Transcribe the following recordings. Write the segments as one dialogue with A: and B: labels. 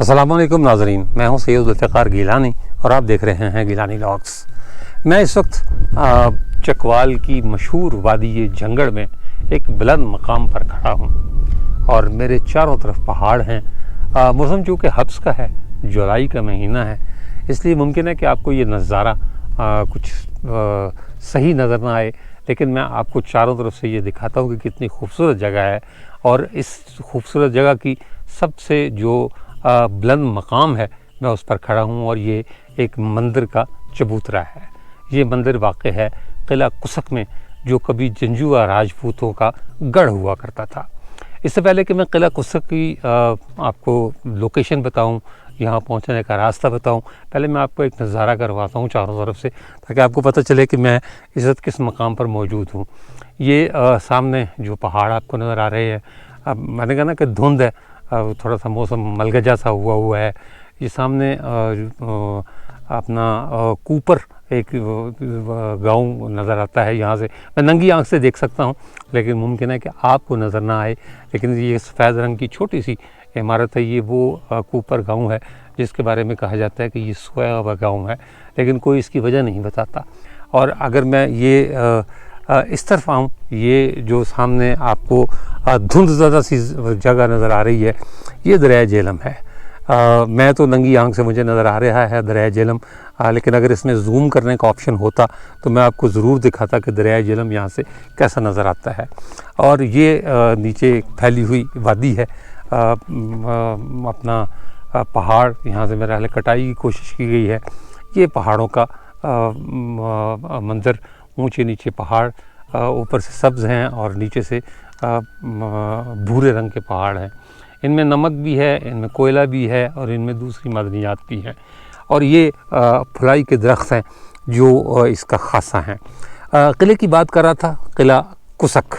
A: अस्सलामुअलैकुम नाज़रीन, मैं हूं सैयद ज़ुल्फ़िकार गिलानी और आप देख रहे हैं गिलानी व्लॉग्स। मैं इस वक्त चकवाल की मशहूर वादी जंगड़ में एक बुलंद मकाम पर खड़ा हूं और मेरे चारों तरफ पहाड़ हैं। मौसम चूँकि हब्स का है, जुलाई का महीना है, इसलिए मुमकिन है कि आपको ये नज़ारा कुछ सही नज़र ना आए, लेकिन मैं आपको चारों तरफ से ये दिखाता हूँ कि कितनी खूबसूरत जगह है। और इस खूबसूरत जगह की सबसे जो बुलंद मकाम है, मैं उस पर खड़ा हूँ और ये एक मंदिर का चबूतरा है। ये मंदिर वाक़ है किला कुसक में, जो कभी जंजुआ राजपूतों का गढ़ हुआ करता था। इससे पहले कि मैं किला कुसक की आपको लोकेशन बताऊं, यहाँ पहुँचने का रास्ता बताऊं, पहले मैं आपको एक नज़ारा करवाता हूँ चारों तरफ से, ताकि आपको पता चले कि मैं इस वक्त किस मकाम पर मौजूद हूँ। ये सामने जो पहाड़ आपको नज़र आ रहे हैं, अब मैंने कहा ना कि धुंध है, थोड़ा सा मौसम मलगजा सा हुआ है। ये सामने अपना कूपर एक गांव नज़र आता है। यहाँ से मैं नंगी आंख से देख सकता हूँ, लेकिन मुमकिन है कि आपको नज़र ना आए। लेकिन ये सफ़ेद रंग की छोटी सी इमारत है, ये वो कूपर गांव है जिसके बारे में कहा जाता है कि ये सोया हुआ गांव है, लेकिन कोई इसकी वजह नहीं बताता। और अगर मैं ये इस तरफ आऊँ, ये जो सामने आपको धुंध ज़्यादा सी जगह नज़र आ रही है, ये दरिया झेलम है। मैं तो नंगी आंख से मुझे नज़र आ रहा है दरिया झेलम, लेकिन अगर इसमें जूम करने का ऑप्शन होता तो मैं आपको ज़रूर दिखाता कि दरिया झेलम यहाँ से कैसा नज़र आता है। और ये नीचे फैली हुई वादी है, अपना पहाड़ यहाँ से मेरा कटाई की कोशिश की गई है। ये पहाड़ों का मंजर, ऊंचे नीचे पहाड़, ऊपर से सब्ज़ हैं और नीचे से भूरे रंग के पहाड़ हैं। इनमें नमक भी है, इनमें कोयला भी है और इनमें दूसरी मादनियात भी हैं। और ये फुलाई के दरख्त हैं जो इसका खासा हैं। किले की बात कर रहा था, किला कुसक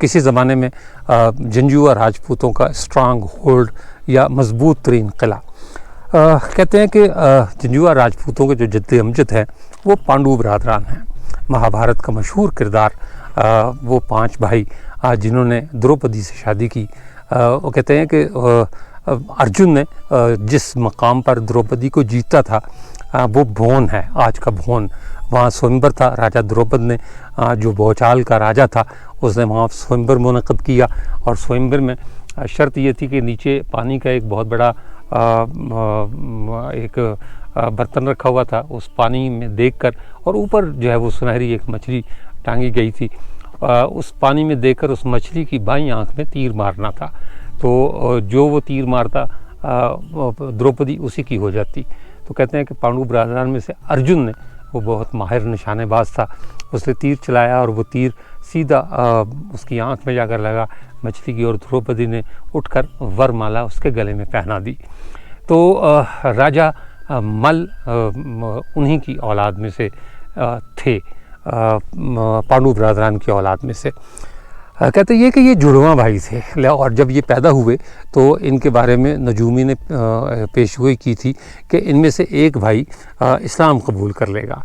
A: किसी ज़माने में जंजुआ राजपूतों का स्ट्रांग होल्ड या मजबूत तरीन किला। कहते हैं कि जंजुआ राजपूतों के जो जद्द अमजद हैं वो पांडु बरादरान हैं। महाभारत का मशहूर किरदार वो 5 भाई जिन्होंने द्रौपदी से शादी की, वो कहते हैं कि अर्जुन ने जिस मकाम पर द्रौपदी को जीता था वो भोन है, आज का भोन। वहाँ स्वयंवर था, राजा द्रौपद ने जो भौचाल का राजा था उसने वहाँ स्वयंवर मुनक़द किया। और स्वयंवर में शर्त ये थी कि नीचे पानी का एक बहुत बड़ा एक बर्तन रखा हुआ था, उस पानी में देखकर, और ऊपर जो है वो सुनहरी एक मछली टांगी गई थी, उस पानी में देखकर उस मछली की बाईं आंख में तीर मारना था। तो जो वो तीर मारता द्रौपदी उसी की हो जाती। तो कहते हैं कि पांडु बरादरान में से अर्जुन ने, वो बहुत माहिर निशानेबाज था, उसने तीर चलाया और वो तीर सीधा उसकी आंख में जाकर लगा मछली की, और द्रौपदी ने उठकर वरमाला उसके गले में पहना दी। तो राजा मल उन्हीं की औलाद में से थे, पांडु बरादरान की औलाद में से। कहते ये कि ये जुड़वां भाई थे, और जब ये पैदा हुए तो इनके बारे में नजूमी ने पेशगोई की थी कि इनमें से एक भाई इस्लाम कबूल कर लेगा,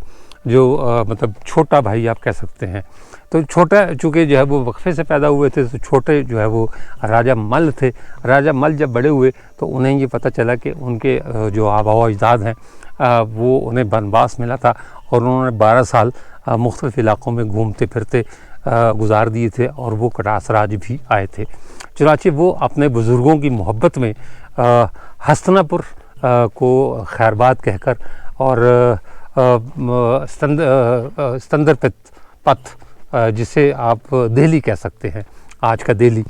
A: जो मतलब छोटा भाई आप कह सकते हैं। तो छोटा चूँकि जो है वो वक्फे से पैदा हुए थे, तो छोटे जो है वो राजा मल थे। राजा मल जब बड़े हुए तो उन्हें ये पता चला कि उनके जो आबा व अजदाद हैं वो उन्हें बनवास मिला था, और उन्होंने 12 साल मुख्तलिफ़ इलाक़ों में घूमते फिरते गुजार दिए थे, और वो कटासराज भी आए थे। चुनांचे वो अपने बुज़ुर्गों की मोहब्बत में हस्तिनापुर को खैरबाद कहकर और स्तंदर पथ, जिसे आप दिल्ली कह सकते हैं, आज का दिल्ली,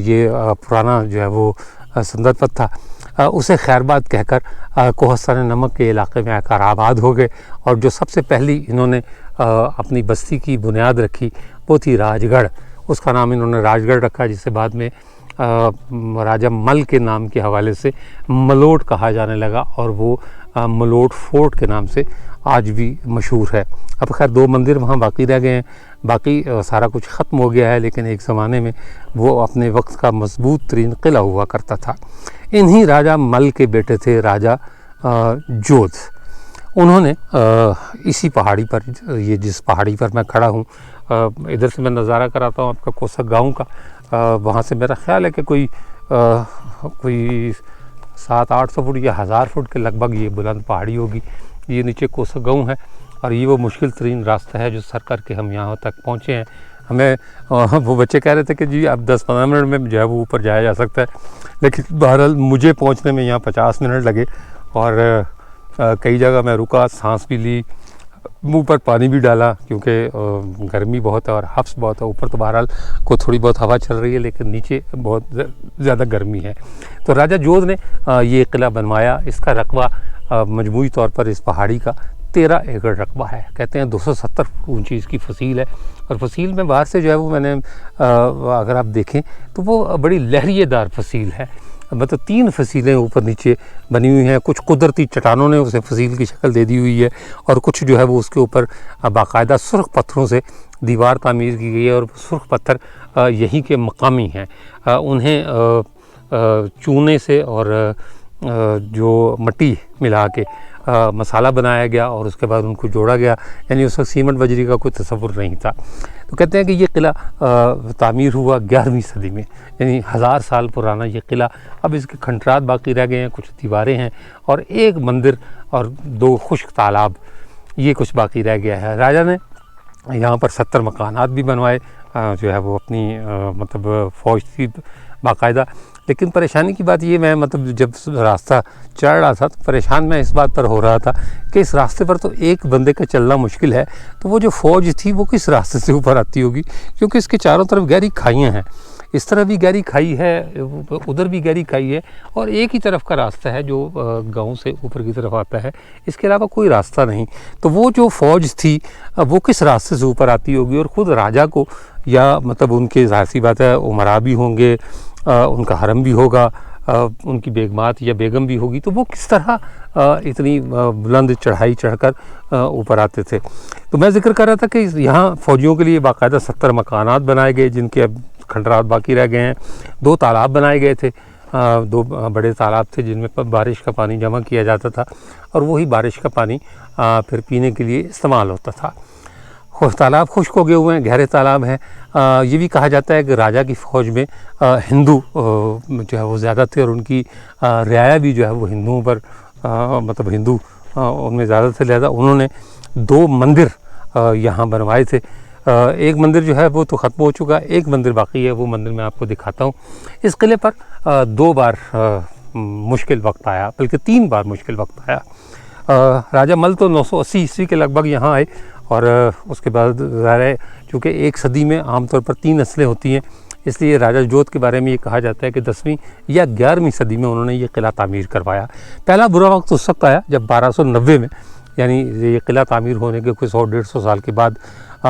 A: ये पुराना जो है वो स्तंदर पथ था, उसे खैरबाद कहकर कोहस्तान नमक के इलाके में आकर आबाद हो गए। और जो सबसे पहली इन्होंने अपनी बस्ती की बुनियाद रखी वो थी राजगढ़। उसका नाम इन्होंने राजगढ़ रखा, जिसे बाद में राजा मल के नाम के हवाले से मलोट कहा जाने लगा, और वो मलोट फोर्ट के नाम से आज भी मशहूर है। अब खैर 2 मंदिर वहाँ बाकी रह गए हैं, बाकी सारा कुछ ख़त्म हो गया है, लेकिन एक ज़माने में वो अपने वक्त का मजबूत तरीन किला हुआ करता था। इन्हीं राजा मल के बेटे थे राजा जोध। उन्होंने इसी पहाड़ी पर, ये जिस पहाड़ी पर मैं खड़ा हूँ, इधर से मैं नज़ारा कराता हूँ आपका कोसक गांव का, वहाँ से मेरा ख्याल है कि कोई कोई 700-800 फुट या 1000 फुट के लगभग ये बुलंद पहाड़ी होगी। ये नीचे कोसगांव है और ये वो मुश्किल तरीन रास्ता है जो सर करके हम यहाँ तक पहुँचे हैं। हमें वो बच्चे कह रहे थे कि जी अब 10-15 मिनट में जो है वो ऊपर जाया जा सकता है, लेकिन बहरहाल मुझे पहुँचने में यहाँ 50 मिनट लगे और कई जगह मैं रुका, सांस भी ली, मुंह पर पानी भी डाला क्योंकि गर्मी बहुत है और हफ्स बहुत है। ऊपर तो बहरहाल को थोड़ी बहुत हवा चल रही है लेकिन नीचे बहुत ज़्यादा गर्मी है। तो राजा जोध ने ये किला बनवाया। इसका रकबा मजमूई तौर पर इस पहाड़ी का 13 एकड़ रकबा है। कहते हैं 270 फुट ऊंची इसकी फसील है और फसील में बाहर से जो है वो मैंने अगर आप देखें तो वो बड़ी लहरिएदार फसील है। मतलब 3 फसीलें ऊपर नीचे बनी हुई हैं। कुछ कुदरती चट्टानों ने उसे फसील की शक्ल दे दी हुई है और कुछ जो है वो उसके ऊपर बाकायदा सुर्ख पत्थरों से दीवार तामीर की गई है और सुर्ख पत्थर यहीं के मकामी हैं। उन्हें चूने से और जो मिट्टी मिला के मसाला बनाया गया और उसके बाद उनको जोड़ा गया, यानी उस वक्त सीमेंट बजरी का कोई तस्वुर नहीं था। तो कहते हैं कि ये किला तामीर हुआ 11वीं सदी में, यानी 1000 साल पुराना ये किला। अब इसके खंडरात बाकी रह गए हैं, कुछ दीवारें हैं और एक मंदिर और 2 खुश्क तालाब, ये कुछ बाकी रह गया है। राजा ने यहाँ पर 70 मकानात भी बनवाए, जो है वो अपनी मतलब फ़ौज थी बाकायदा। लेकिन परेशानी की बात ये, मैं मतलब जब रास्ता चढ़ रहा था तो परेशान मैं इस बात पर हो रहा था कि इस रास्ते पर तो एक बंदे का चलना मुश्किल है, तो वो जो फ़ौज थी वो किस रास्ते से ऊपर आती होगी, क्योंकि इसके चारों तरफ गहरी खाइयाँ हैं। इस तरह भी गहरी खाई है, उधर भी गहरी खाई है और एक ही तरफ का रास्ता है जो गांव से ऊपर की तरफ आता है, इसके अलावा कोई रास्ता नहीं। तो वो जो फ़ौज थी वो किस रास्ते से ऊपर आती होगी और ख़ुद राजा को या मतलब उनके ज़ाहिर सी बात है उमरा भी होंगे, उनका हरम भी होगा, उनकी बेगमात या बेगम भी होगी, तो वो किस तरह इतनी बुलंद चढ़ाई चढ़कर ऊपर आते थे। तो मैं जिक्र कर रहा था कि यहाँ फ़ौजियों के लिए बाकायदा 70 मकानात बनाए गए जिनके अब खंडरात बाकी रह गए हैं। 2 तालाब बनाए गए थे, 2 बड़े तालाब थे जिनमें बारिश का पानी जमा किया जाता था और वही बारिश का पानी फिर पीने के लिए इस्तेमाल होता था। तालाब खुश्क हो गए हुए हैं, गहरे तालाब हैं। ये भी कहा जाता है कि राजा की फ़ौज में हिंदू जो है वो ज़्यादा थे और उनकी रियाया भी जो है वो हिंदुओं पर मतलब हिंदू उनमें ज़्यादा से ज़्यादा। उन्होंने 2 मंदिर यहाँ बनवाए थे। एक मंदिर जो है वो तो ख़त्म हो चुका है, एक मंदिर बाकी है, वो मंदिर मैं आपको दिखाता हूँ। इस किले पर 2 बार मुश्किल वक्त आया, बल्कि 3 बार मुश्किल वक्त आया। राजा मल तो 980 ईस्वी के लगभग यहाँ आए और उसके बाद ज़ाहिर चूँकि एक सदी में आमतौर पर 3 नस्लें होती हैं, इसलिए राजा जोध के बारे में ये कहा जाता है कि 10वीं या 11वीं सदी में उन्होंने ये किला तामीर करवाया। पहला बुरा वक्त उस वक्त आया जब 1290 में, यानी ये किला तामीर होने के कुछ 100-150 साल के बाद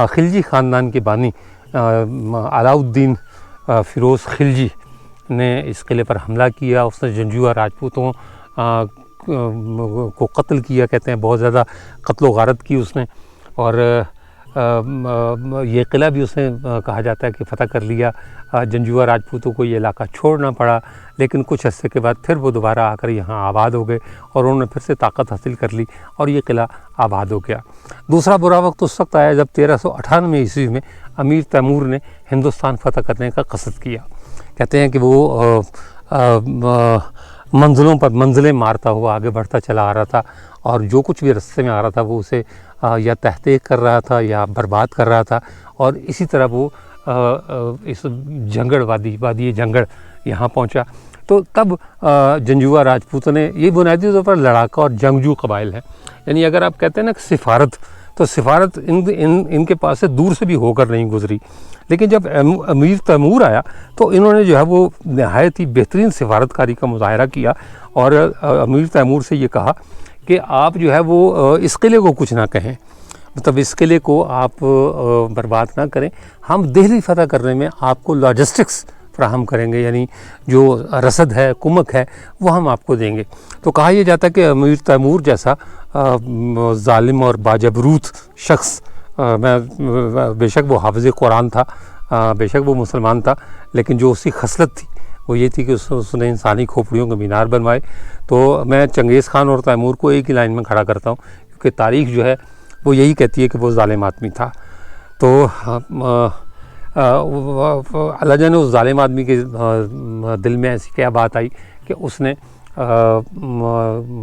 A: खिलजी ख़ानदान के बानी अलाउद्दीन फ़िरोज़ खिलजी ने इस किले पर हमला किया। उसने जंजुआ राजपूतों को कत्ल किया, कहते हैं बहुत ज़्यादा कत्ल गारत की उसने, और ये किला भी उसने कहा जाता है कि फ़तह कर लिया। जंजुआ राजपूतों को ये इलाका छोड़ना पड़ा, लेकिन कुछ अरसे के बाद फिर वो दोबारा आकर यहाँ आबाद हो गए और उन्होंने फिर से ताकत हासिल कर ली और ये किला आबाद हो गया। दूसरा बुरा वक्त उस वक्त आया जब 1398 ईस्वी में अमीर तैमूर ने हिंदुस्तान फ़तह करने का कसद किया। कहते हैं कि वो मंजिलों पर मंजिलें मारता हुआ आगे बढ़ता चला आ रहा था और जो कुछ भी रास्ते में आ रहा था वो उसे या तहक़ीक़ कर रहा था या बर्बाद कर रहा था। और इसी तरह वो इस जंगड़ वादी जंगड़ यहाँ पहुँचा। तो तब जंजुआ राजपूत ने, ये बुनियादी तौर पर लड़ाका और जंगजू कबाइल हैं, यानी अगर आप कहते हैं ना सिफारत, तो सिफारत इनके पास से दूर से भी होकर नहीं गुजरी। लेकिन जब अमीर तैमूर आया तो इन्होंने जो है वो नहायत ही बेहतरीन सिफारतकारी का मुज़ाहरा किया और अमीर तैमूर से ये कहा कि आप जो है वो इस किले को कुछ ना कहें, मतलब इस किले को आप बर्बाद ना करें, हम दिल्ली फ़तह करने में आपको लॉजिस्टिक्स फ्राहम करेंगे, यानी जो रसद है, कुमक है, वो हम आपको देंगे। तो कहा यह जाता है कि अमीर तैमूर जैसा ज़ालिम और बाजबरूत शख्स, बेशक वो हाफ़िज़ कुरान था, बेशक वो मुसलमान था, लेकिन जो उसकी खसलत थी वो ये थी कि उसने इंसानी खोपड़ियों के मीनार बनवाए। तो मैं चंगेज़ ख़ान और तैमूर को एक ही लाइन में खड़ा करता हूँ, क्योंकि तारीख़ जो है वो यही कहती है कि वो ज़ालिम आदमी था। तो अल्लाह जाने उस जालिम आदमी के दिल में ऐसी क्या बात आई कि उसने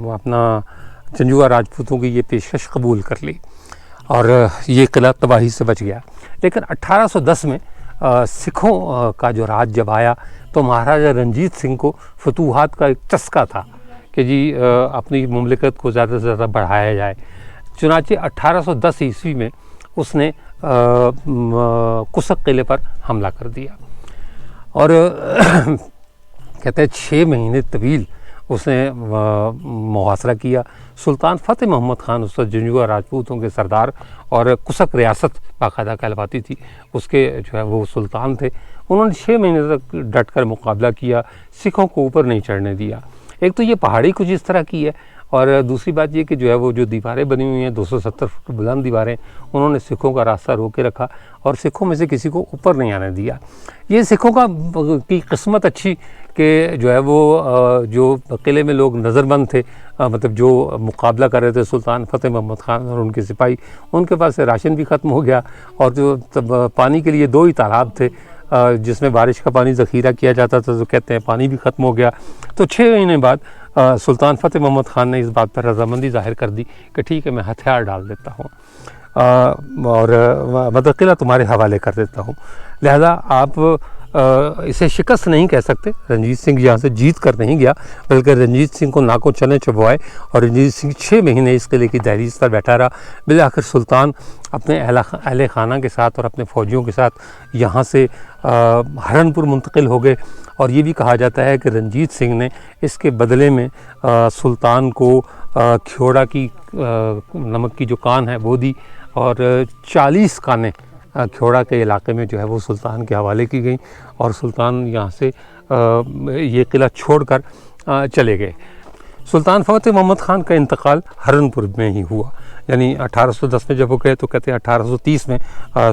A: अपना जंजुआ राजपूतों की ये पेशकश कबूल कर ली और ये किला तबाही से बच गया। लेकिन 1810 में सिखों का जो राज जब आया तो महाराजा रंजीत सिंह को फतूहात का एक चस्का था कि जी अपनी मुमलिकत को ज़्यादा से ज़्यादा बढ़ाया जाए। चुनांचे 1810 ईस्वी में उसने कुसक किले पर हमला कर दिया और कहते हैं 6 महीने तवील उसने मुहासरा किया। सुल्तान फ़तेह मोहम्मद ख़ान उस वक्त जंजुआ राजपूतों के सरदार और कुसक रियासत बाकायदा कहलवाती थी, उसके जो है वो सुल्तान थे। उन्होंने 6 महीने तक डट कर मुकाबला किया, सिखों को ऊपर नहीं चढ़ने दिया। एक तो ये पहाड़ी कुछ इस तरह की है और दूसरी बात ये कि जो है वो जो दीवारें बनी हुई हैं 270 फुट बुलंद दीवारें, उन्होंने सिखों का रास्ता रोक के रखा और सिखों में से किसी को ऊपर नहीं आने दिया। ये सिखों की किस्मत अच्छी कि जो है वो जो किले में लोग नज़रबंद थे, मतलब जो मुकाबला कर रहे थे सुल्तान फ़तेह मोहम्मद ख़ान और उनके सिपाही, उनके पास से राशन भी ख़त्म हो गया और जो पानी के लिए 2 ही तालाब थे जिसमें बारिश का पानी ज़ख़ीरा किया जाता था, तो कहते हैं पानी भी ख़त्म हो गया। तो 6 महीने बाद सुल्तान फ़तेह मोहम्मद ख़ान ने इस बात पर रजामंदी ज़ाहिर कर दी कि ठीक है मैं हथियार डाल देता हूँ और मतलब किला तुम्हारे हवाले कर देता हूँ। लिहाजा आप इसे शिकस्त नहीं कह सकते। रंजीत सिंह यहाँ से जीत कर नहीं गया, बल्कि रंजीत सिंह को नाकों चने चबवाए और रंजीत सिंह 6 महीने इस किले की दहलीज पर बैठा रहा। बिलाखिर सुल्तान अपने अहले खाना के साथ और अपने फ़ौजियों के साथ यहाँ से हरनपुर मुंतकिल हो गए और ये भी कहा जाता है कि रंजीत सिंह ने इसके बदले में सुल्तान को ख्योड़ा की नमक की जो कान है वो दी और 40 कानें ख्योड़ा के इलाके में जो है वो सुल्तान के हवाले की गई और सुल्तान यहाँ से ये किला छोड़कर चले गए। सुल्तान फ़तेह मोहम्मद ख़ान का इंतकाल हरनपुर में ही हुआ, यानी 1810 में जब वो गए तो कहते हैं 1830 में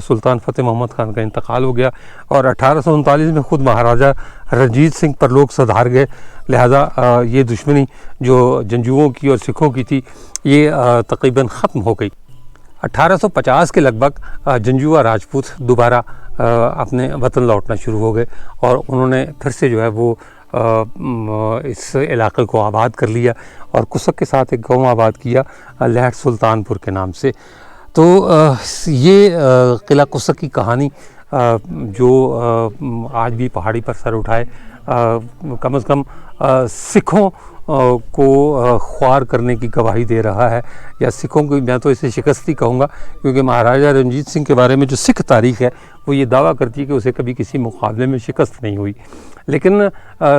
A: सुल्तान फ़तेह मोहम्मद ख़ान का इंतकाल हो गया और 1839 में ख़ुद महाराजा रंजीत सिंह पर लोग सधार गए। लिहाजा ये दुश्मनी जो जंजुओं की और सिखों की थी ये तकरीबन ख़त्म हो गई। 1850 के लगभग जंजुआ राजपूत दोबारा अपने वतन लौटना शुरू हो गए और उन्होंने फिर से जो है वो इस इलाके को आबाद कर लिया और कुसक के साथ एक गांव आबाद किया लहट सुल्तानपुर के नाम से। तो ये किला कुसक की कहानी जो आज भी पहाड़ी पर सर उठाए कम से कम सिखों को ख्वार करने की गवाही दे रहा है, या सिखों को मैं तो इसे शिकस्ती कहूँगा, क्योंकि महाराजा रंजीत सिंह के बारे में जो सिख तारीख़ है वो ये दावा करती है कि उसे कभी किसी मुकाबले में शिकस्त नहीं हुई। लेकिन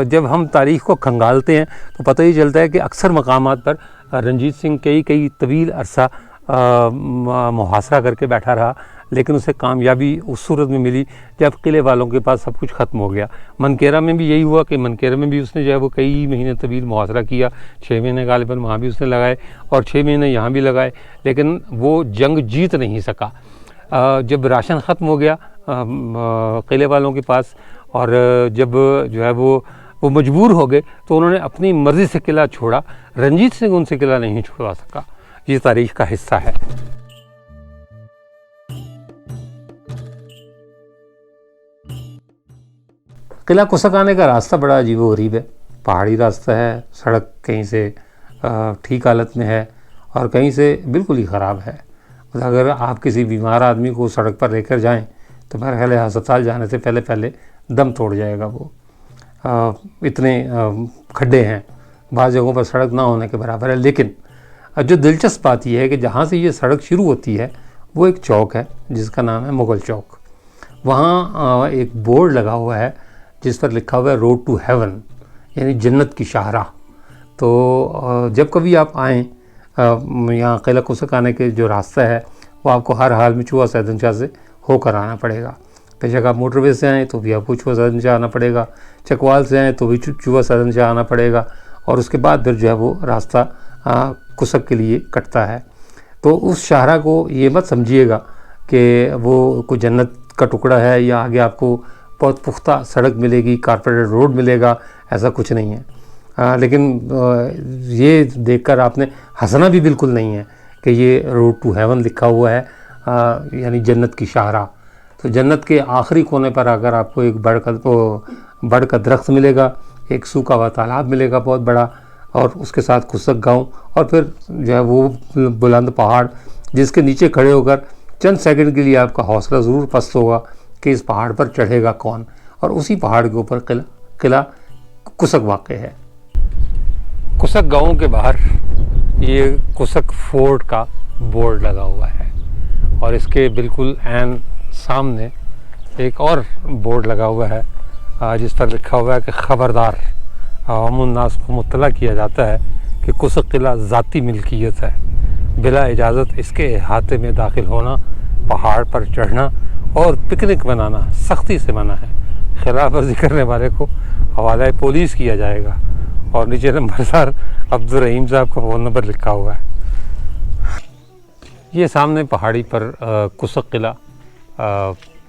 A: जब हम तारीख़ को खंगालते हैं तो पता ही चलता है कि अक्सर मकामात पर रंजीत सिंह कई तवील अरसा मुहासरा करके बैठा रहा, लेकिन उसे कामयाबी उस सूरत में मिली जब किले वालों के पास सब कुछ ख़त्म हो गया। मनकेरा में भी यही हुआ कि मनकेरा में भी उसने जो है वो कई महीने तवील मुहासरा किया, 6 महीने गालिबन वहाँ भी उसने लगाए और 6 महीने यहाँ भी लगाए, लेकिन वो जंग जीत नहीं सका। जब राशन ख़त्म हो गया किले वालों के पास और जब जो है वो मजबूर हो गए तो उन्होंने अपनी मर्ज़ी से किला छोड़ा। रंजीत सिंह उनसे किला नहीं छुड़वा सका। ये तारीख़ का हिस्सा है। किला कुसक आने का रास्ता बड़ा अजीबो-गरीब है। पहाड़ी रास्ता है, सड़क कहीं से ठीक हालत में है और कहीं से बिल्कुल ही ख़राब है। अगर आप किसी बीमार आदमी को सड़क पर लेकर जाएं तो मेरे ख्याल है अस्पताल जाने से पहले दम तोड़ जाएगा वो। इतने खड्डे हैं, बाज़ जगहों पर सड़क ना होने के बराबर है। लेकिन जो दिलचस्प बात यह है कि जहाँ से ये सड़क शुरू होती है वो एक चौक है जिसका नाम है मुग़ल चौक। वहाँ एक बोर्ड लगा हुआ है जिस पर लिखा हुआ है रोड टू हेवन, यानी जन्नत की शाहराह। तो जब कभी आप आएँ यहाँ किला कुसक आने के जो रास्ता है वो आपको हर हाल में चूहा सैदनशाह से होकर आना पड़ेगा। बेशक आप मोटरवे से आएँ तो भी आपको चूहा सैदनशाह आना पड़ेगा, चकवाल से आएँ तो भी चूहा सैदनशाह आना पड़ेगा और उसके बाद फिर जो है वो रास्ता कुसक के लिए कटता है। तो उस शाहराह को ये मत समझिएगा कि वो कोई जन्नत का टुकड़ा है या आगे आपको बहुत पुख्ता सड़क मिलेगी, कारपेटेड रोड मिलेगा, ऐसा कुछ नहीं है। लेकिन ये देखकर आपने हंसना भी बिल्कुल नहीं है कि ये रोड टू हेवन लिखा हुआ है, यानी जन्नत की शाहराह। तो जन्नत के आखिरी कोने पर अगर आपको एक बड़ का दरख्त मिलेगा, एक सूखा हुआ तालाब मिलेगा बहुत बड़ा, और उसके साथ कुसक गांव, और फिर जो है वो बुलंद पहाड़ जिसके नीचे खड़े होकर चंद सेकंड के लिए आपका हौसला ज़रूर पस्त होगा कि इस पहाड़ पर चढ़ेगा कौन। और उसी पहाड़ के ऊपर किला कुसक वाक़ है। कुसक गांव के बाहर ये कुसक फोर्ट का बोर्ड लगा हुआ है, और इसके बिल्कुल ऐन सामने एक और बोर्ड लगा हुआ है जिस पर लिखा हुआ है कि ख़बरदार, अवामुन्नास को मुत्तला किया जाता है कि कुसक किला ज़ाती मिल्कियत है, बिला इजाज़त इसके अहाते में दाखिल होना, पहाड़ पर चढ़ना और पिकनिक मनाना सख्ती से मना है। खिलाफ वर्जी करने वाले को हवाला पुलिस किया जाएगा। और नीचे नंबरदार अब्दुर्रहीम साहब का फ़ोन नंबर लिखा हुआ है। ये सामने पहाड़ी पर कुसक किला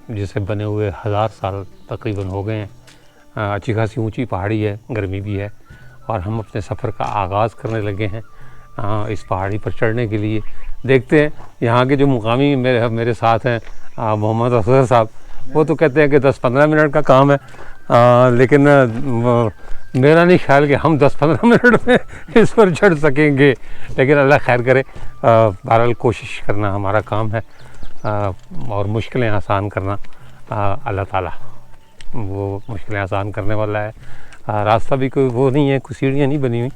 A: जिसे बने हुए 1000 साल तकरीबन हो गए हैं। अच्छी खासी ऊंची पहाड़ी है, गर्मी भी है, और हम अपने सफ़र का आगाज़ करने लगे हैं इस पहाड़ी पर चढ़ने के लिए। देखते हैं यहाँ के जो मुकामी मेरे साथ हैं मोहम्मद असगर साहब, वो तो कहते हैं कि 10-15 मिनट का काम है, लेकिन मेरा नहीं ख्याल कि हम 10-15 मिनट में इस पर चढ़ सकेंगे, लेकिन अल्लाह खैर करे। बहरहाल कोशिश करना हमारा काम है, और मुश्किलें आसान करना अल्लाह ताला वो मुश्किलें आसान करने वाला है। रास्ता भी कोई वो नहीं है, कोई सीढ़ियाँ नहीं बनी हुई,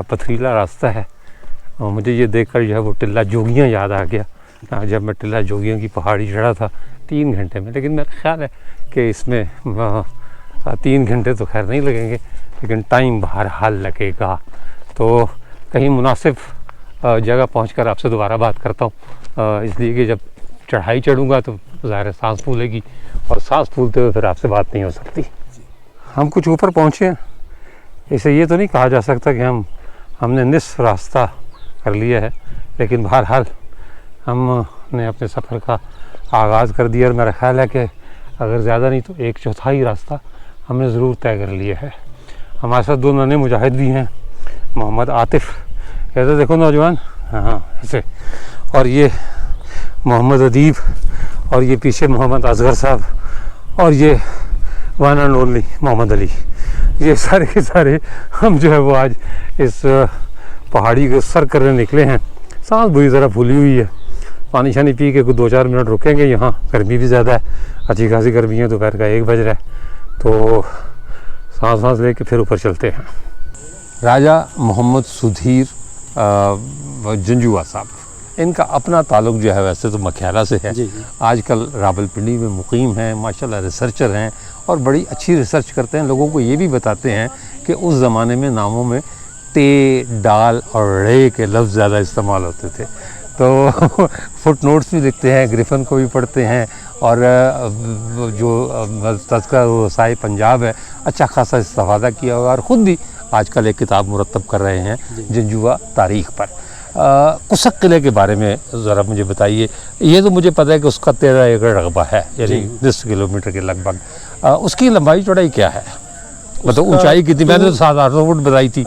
A: पथरीला रास्ता है। और मुझे ये देखकर जो है वो टिल्ला जोगियाँ याद आ गया। जब मैं टिल्ला जोगियों की पहाड़ी चढ़ा था 3 घंटे में, लेकिन मेरा ख्याल है कि इसमें 3 घंटे तो खैर नहीं लगेंगे, लेकिन टाइम बहरहाल लगेगा। तो कहीं मुनासिब जगह पहुंचकर आपसे दोबारा बात करता हूं, इसलिए कि जब चढ़ाई चढ़ूँगा तो ज़ाहिर सांस फूलेगी, और सांस फूलते हुए फिर आपसे बात नहीं हो सकती। हम कुछ ऊपर पहुँचे हैं, इसे ये तो नहीं कहा जा सकता कि हमने निस्फ रास्ता कर लिया है, लेकिन बहरहाल हमने अपने सफ़र का आगाज़ कर दिया। और मेरा ख्याल है कि अगर ज़्यादा नहीं तो 1/4 रास्ता हमने ज़रूर तय कर लिया है। हमारे साथ 2 नन्हे मुजाहिद भी हैं, मोहम्मद आतिफ़, कैसे देखो नौजवान, हाँ ऐसे, और ये मोहम्मद अदीब, और ये पीछे मोहम्मद असगर साहब, और ये one and only Mohammad Ali. ये सारे के सारे हम जो है वो आज इस पहाड़ी को सर करने निकले हैं। सांस बुरी तरह फूली हुई है, पानी शानी पी के कुछ 2-4 मिनट रुकेंगे। यहाँ गर्मी भी ज़्यादा है, अच्छी खासी गर्मी है, दोपहर का 1 बज रहा है, तो सांस लेके फिर ऊपर चलते हैं। राजा मोहम्मद सुधीर जंजुआ साहब, इनका अपना ताल्लुक जो है वैसे तो मखियाला से है, आजकल रावलपिंडी में मुकीम हैं, माशाल्लाह रिसर्चर हैं, और बड़ी अच्छी रिसर्च करते हैं। लोगों को ये भी बताते हैं कि उस ज़माने में नामों में टे, डाल और रे के लफ्ज़ ज़्यादा इस्तेमाल होते थे। तो फुट नोट्स भी लिखते हैं, ग्रिफन को भी पढ़ते हैं, और जो तज़किरा वसाए पंजाब है अच्छा खासा इस्तेफ़ादा किया हुआ, और ख़ुद भी आजकल एक किताब मुरतब कर रहे हैं जंजुआ तारीख़ पर। कुसक किले के बारे में ज़रा मुझे बताइए। ये तो मुझे पता है कि उसका 13 एकड़ रकबा है, यानी 10 किलोमीटर के लगभग। उसकी लंबाई चौड़ाई क्या है, मतलब ऊंचाई कितनी? मैंने तो 700-800 फुट बताई थी।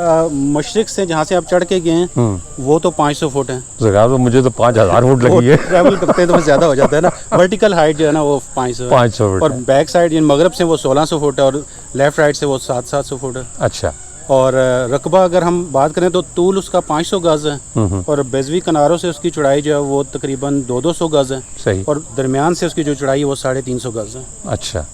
B: मशरिक से जहाँ से आप चढ़ के गए हैं वो तो 500 फुट है।
A: तो मुझे तो 5000 फुट लगी है।
B: ट्रैवल करते तो ज़्यादा हो जाता है ना। वर्टिकल हाइट जो है ना वो 500 फुट, और बैक साइड मगरब से वो 1600 फुट है, और लेफ्ट राइट से वो 700 फुट है।
A: अच्छा।
B: और रकबा अगर हम बात करें तो तूल उसका 500 गज है, और बेजवी किनारों से उसकी चौड़ाई जो है वो तकरीबन 200 गज है।
A: सही।
B: और दरमियान से उसकी जो चौड़ाई है वो 350 गज है।
A: अच्छा।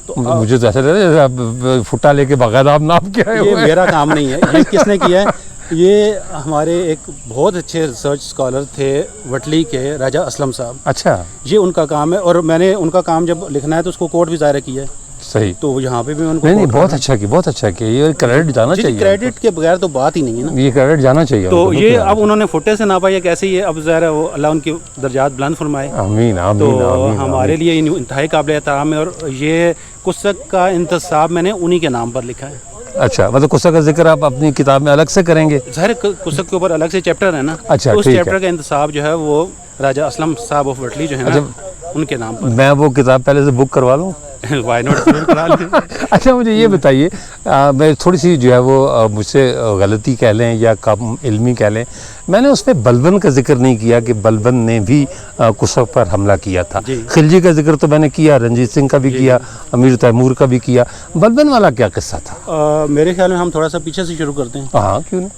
A: तो मुझे तो ऐसा लग रहा है फुटा लेके बगैर आप नाप के आए हो।
B: ये मेरा काम नहीं है, ये किसने किया है? ये हमारे एक बहुत अच्छे रिसर्च स्कॉलर थे वटली के, राजा असलम साहब।
A: अच्छा।
B: ये उनका काम है, और मैंने उनका काम जब लिखना है तो उसको कोर्ट भी ज़ाहिर किया है।
A: सही।
B: तो यहाँ पे भी उनको
A: नहीं, बहुत अच्छा किया, बहुत अच्छा किया। ये क्रेडिट जाना चाहिए,
B: क्रेडिट के बगैर तो बात ही नहीं है ना,
A: ये क्रेडिट जाना चाहिए।
B: तो ये अब उन्होंने फुटे से नापा या कैसे, ये अब ज़ाहिर है वो अल्लाह उनकी दर्जात बुलंद फरमाए।
A: आमीन आमीन।
B: तो
A: आमीन,
B: हमारे लिए इंतहाई काबिल एहतराम है, और ये कुसक का इंतसाब मैंने उन्हीं के नाम पर लिखा है।
A: अच्छा, मतलब कुसक का जिक्र आप अपनी किताब में अलग से करेंगे?
B: ज़ाहिर कुसक के ऊपर अलग से चैप्टर है ना।
A: अच्छा,
B: उस चैप्टर का इंतसाब जो है वो राजा असलम साहब ऑफ वटली जो है ना, उनके नाम पर।
A: मैं वो किताब पहले से बुक करवा लूँ?
B: वाई नॉट, करा लें।
A: अच्छा, मुझे ये बताइए, मैं थोड़ी सी जो है वो मुझसे गलती कह लें या कम इल्मी कह लें, मैंने उसमें बलबन का जिक्र नहीं किया कि बलबन ने भी कुसक पर हमला किया था। खिलजी का जिक्र तो मैंने किया, रंजीत सिंह का भी किया, अमीर तैमूर का भी किया। बलबन वाला क्या किस्सा था?
B: मेरे ख्याल में हम थोड़ा सा पीछे से शुरू करते हैं।
A: हाँ, क्यों नहीं।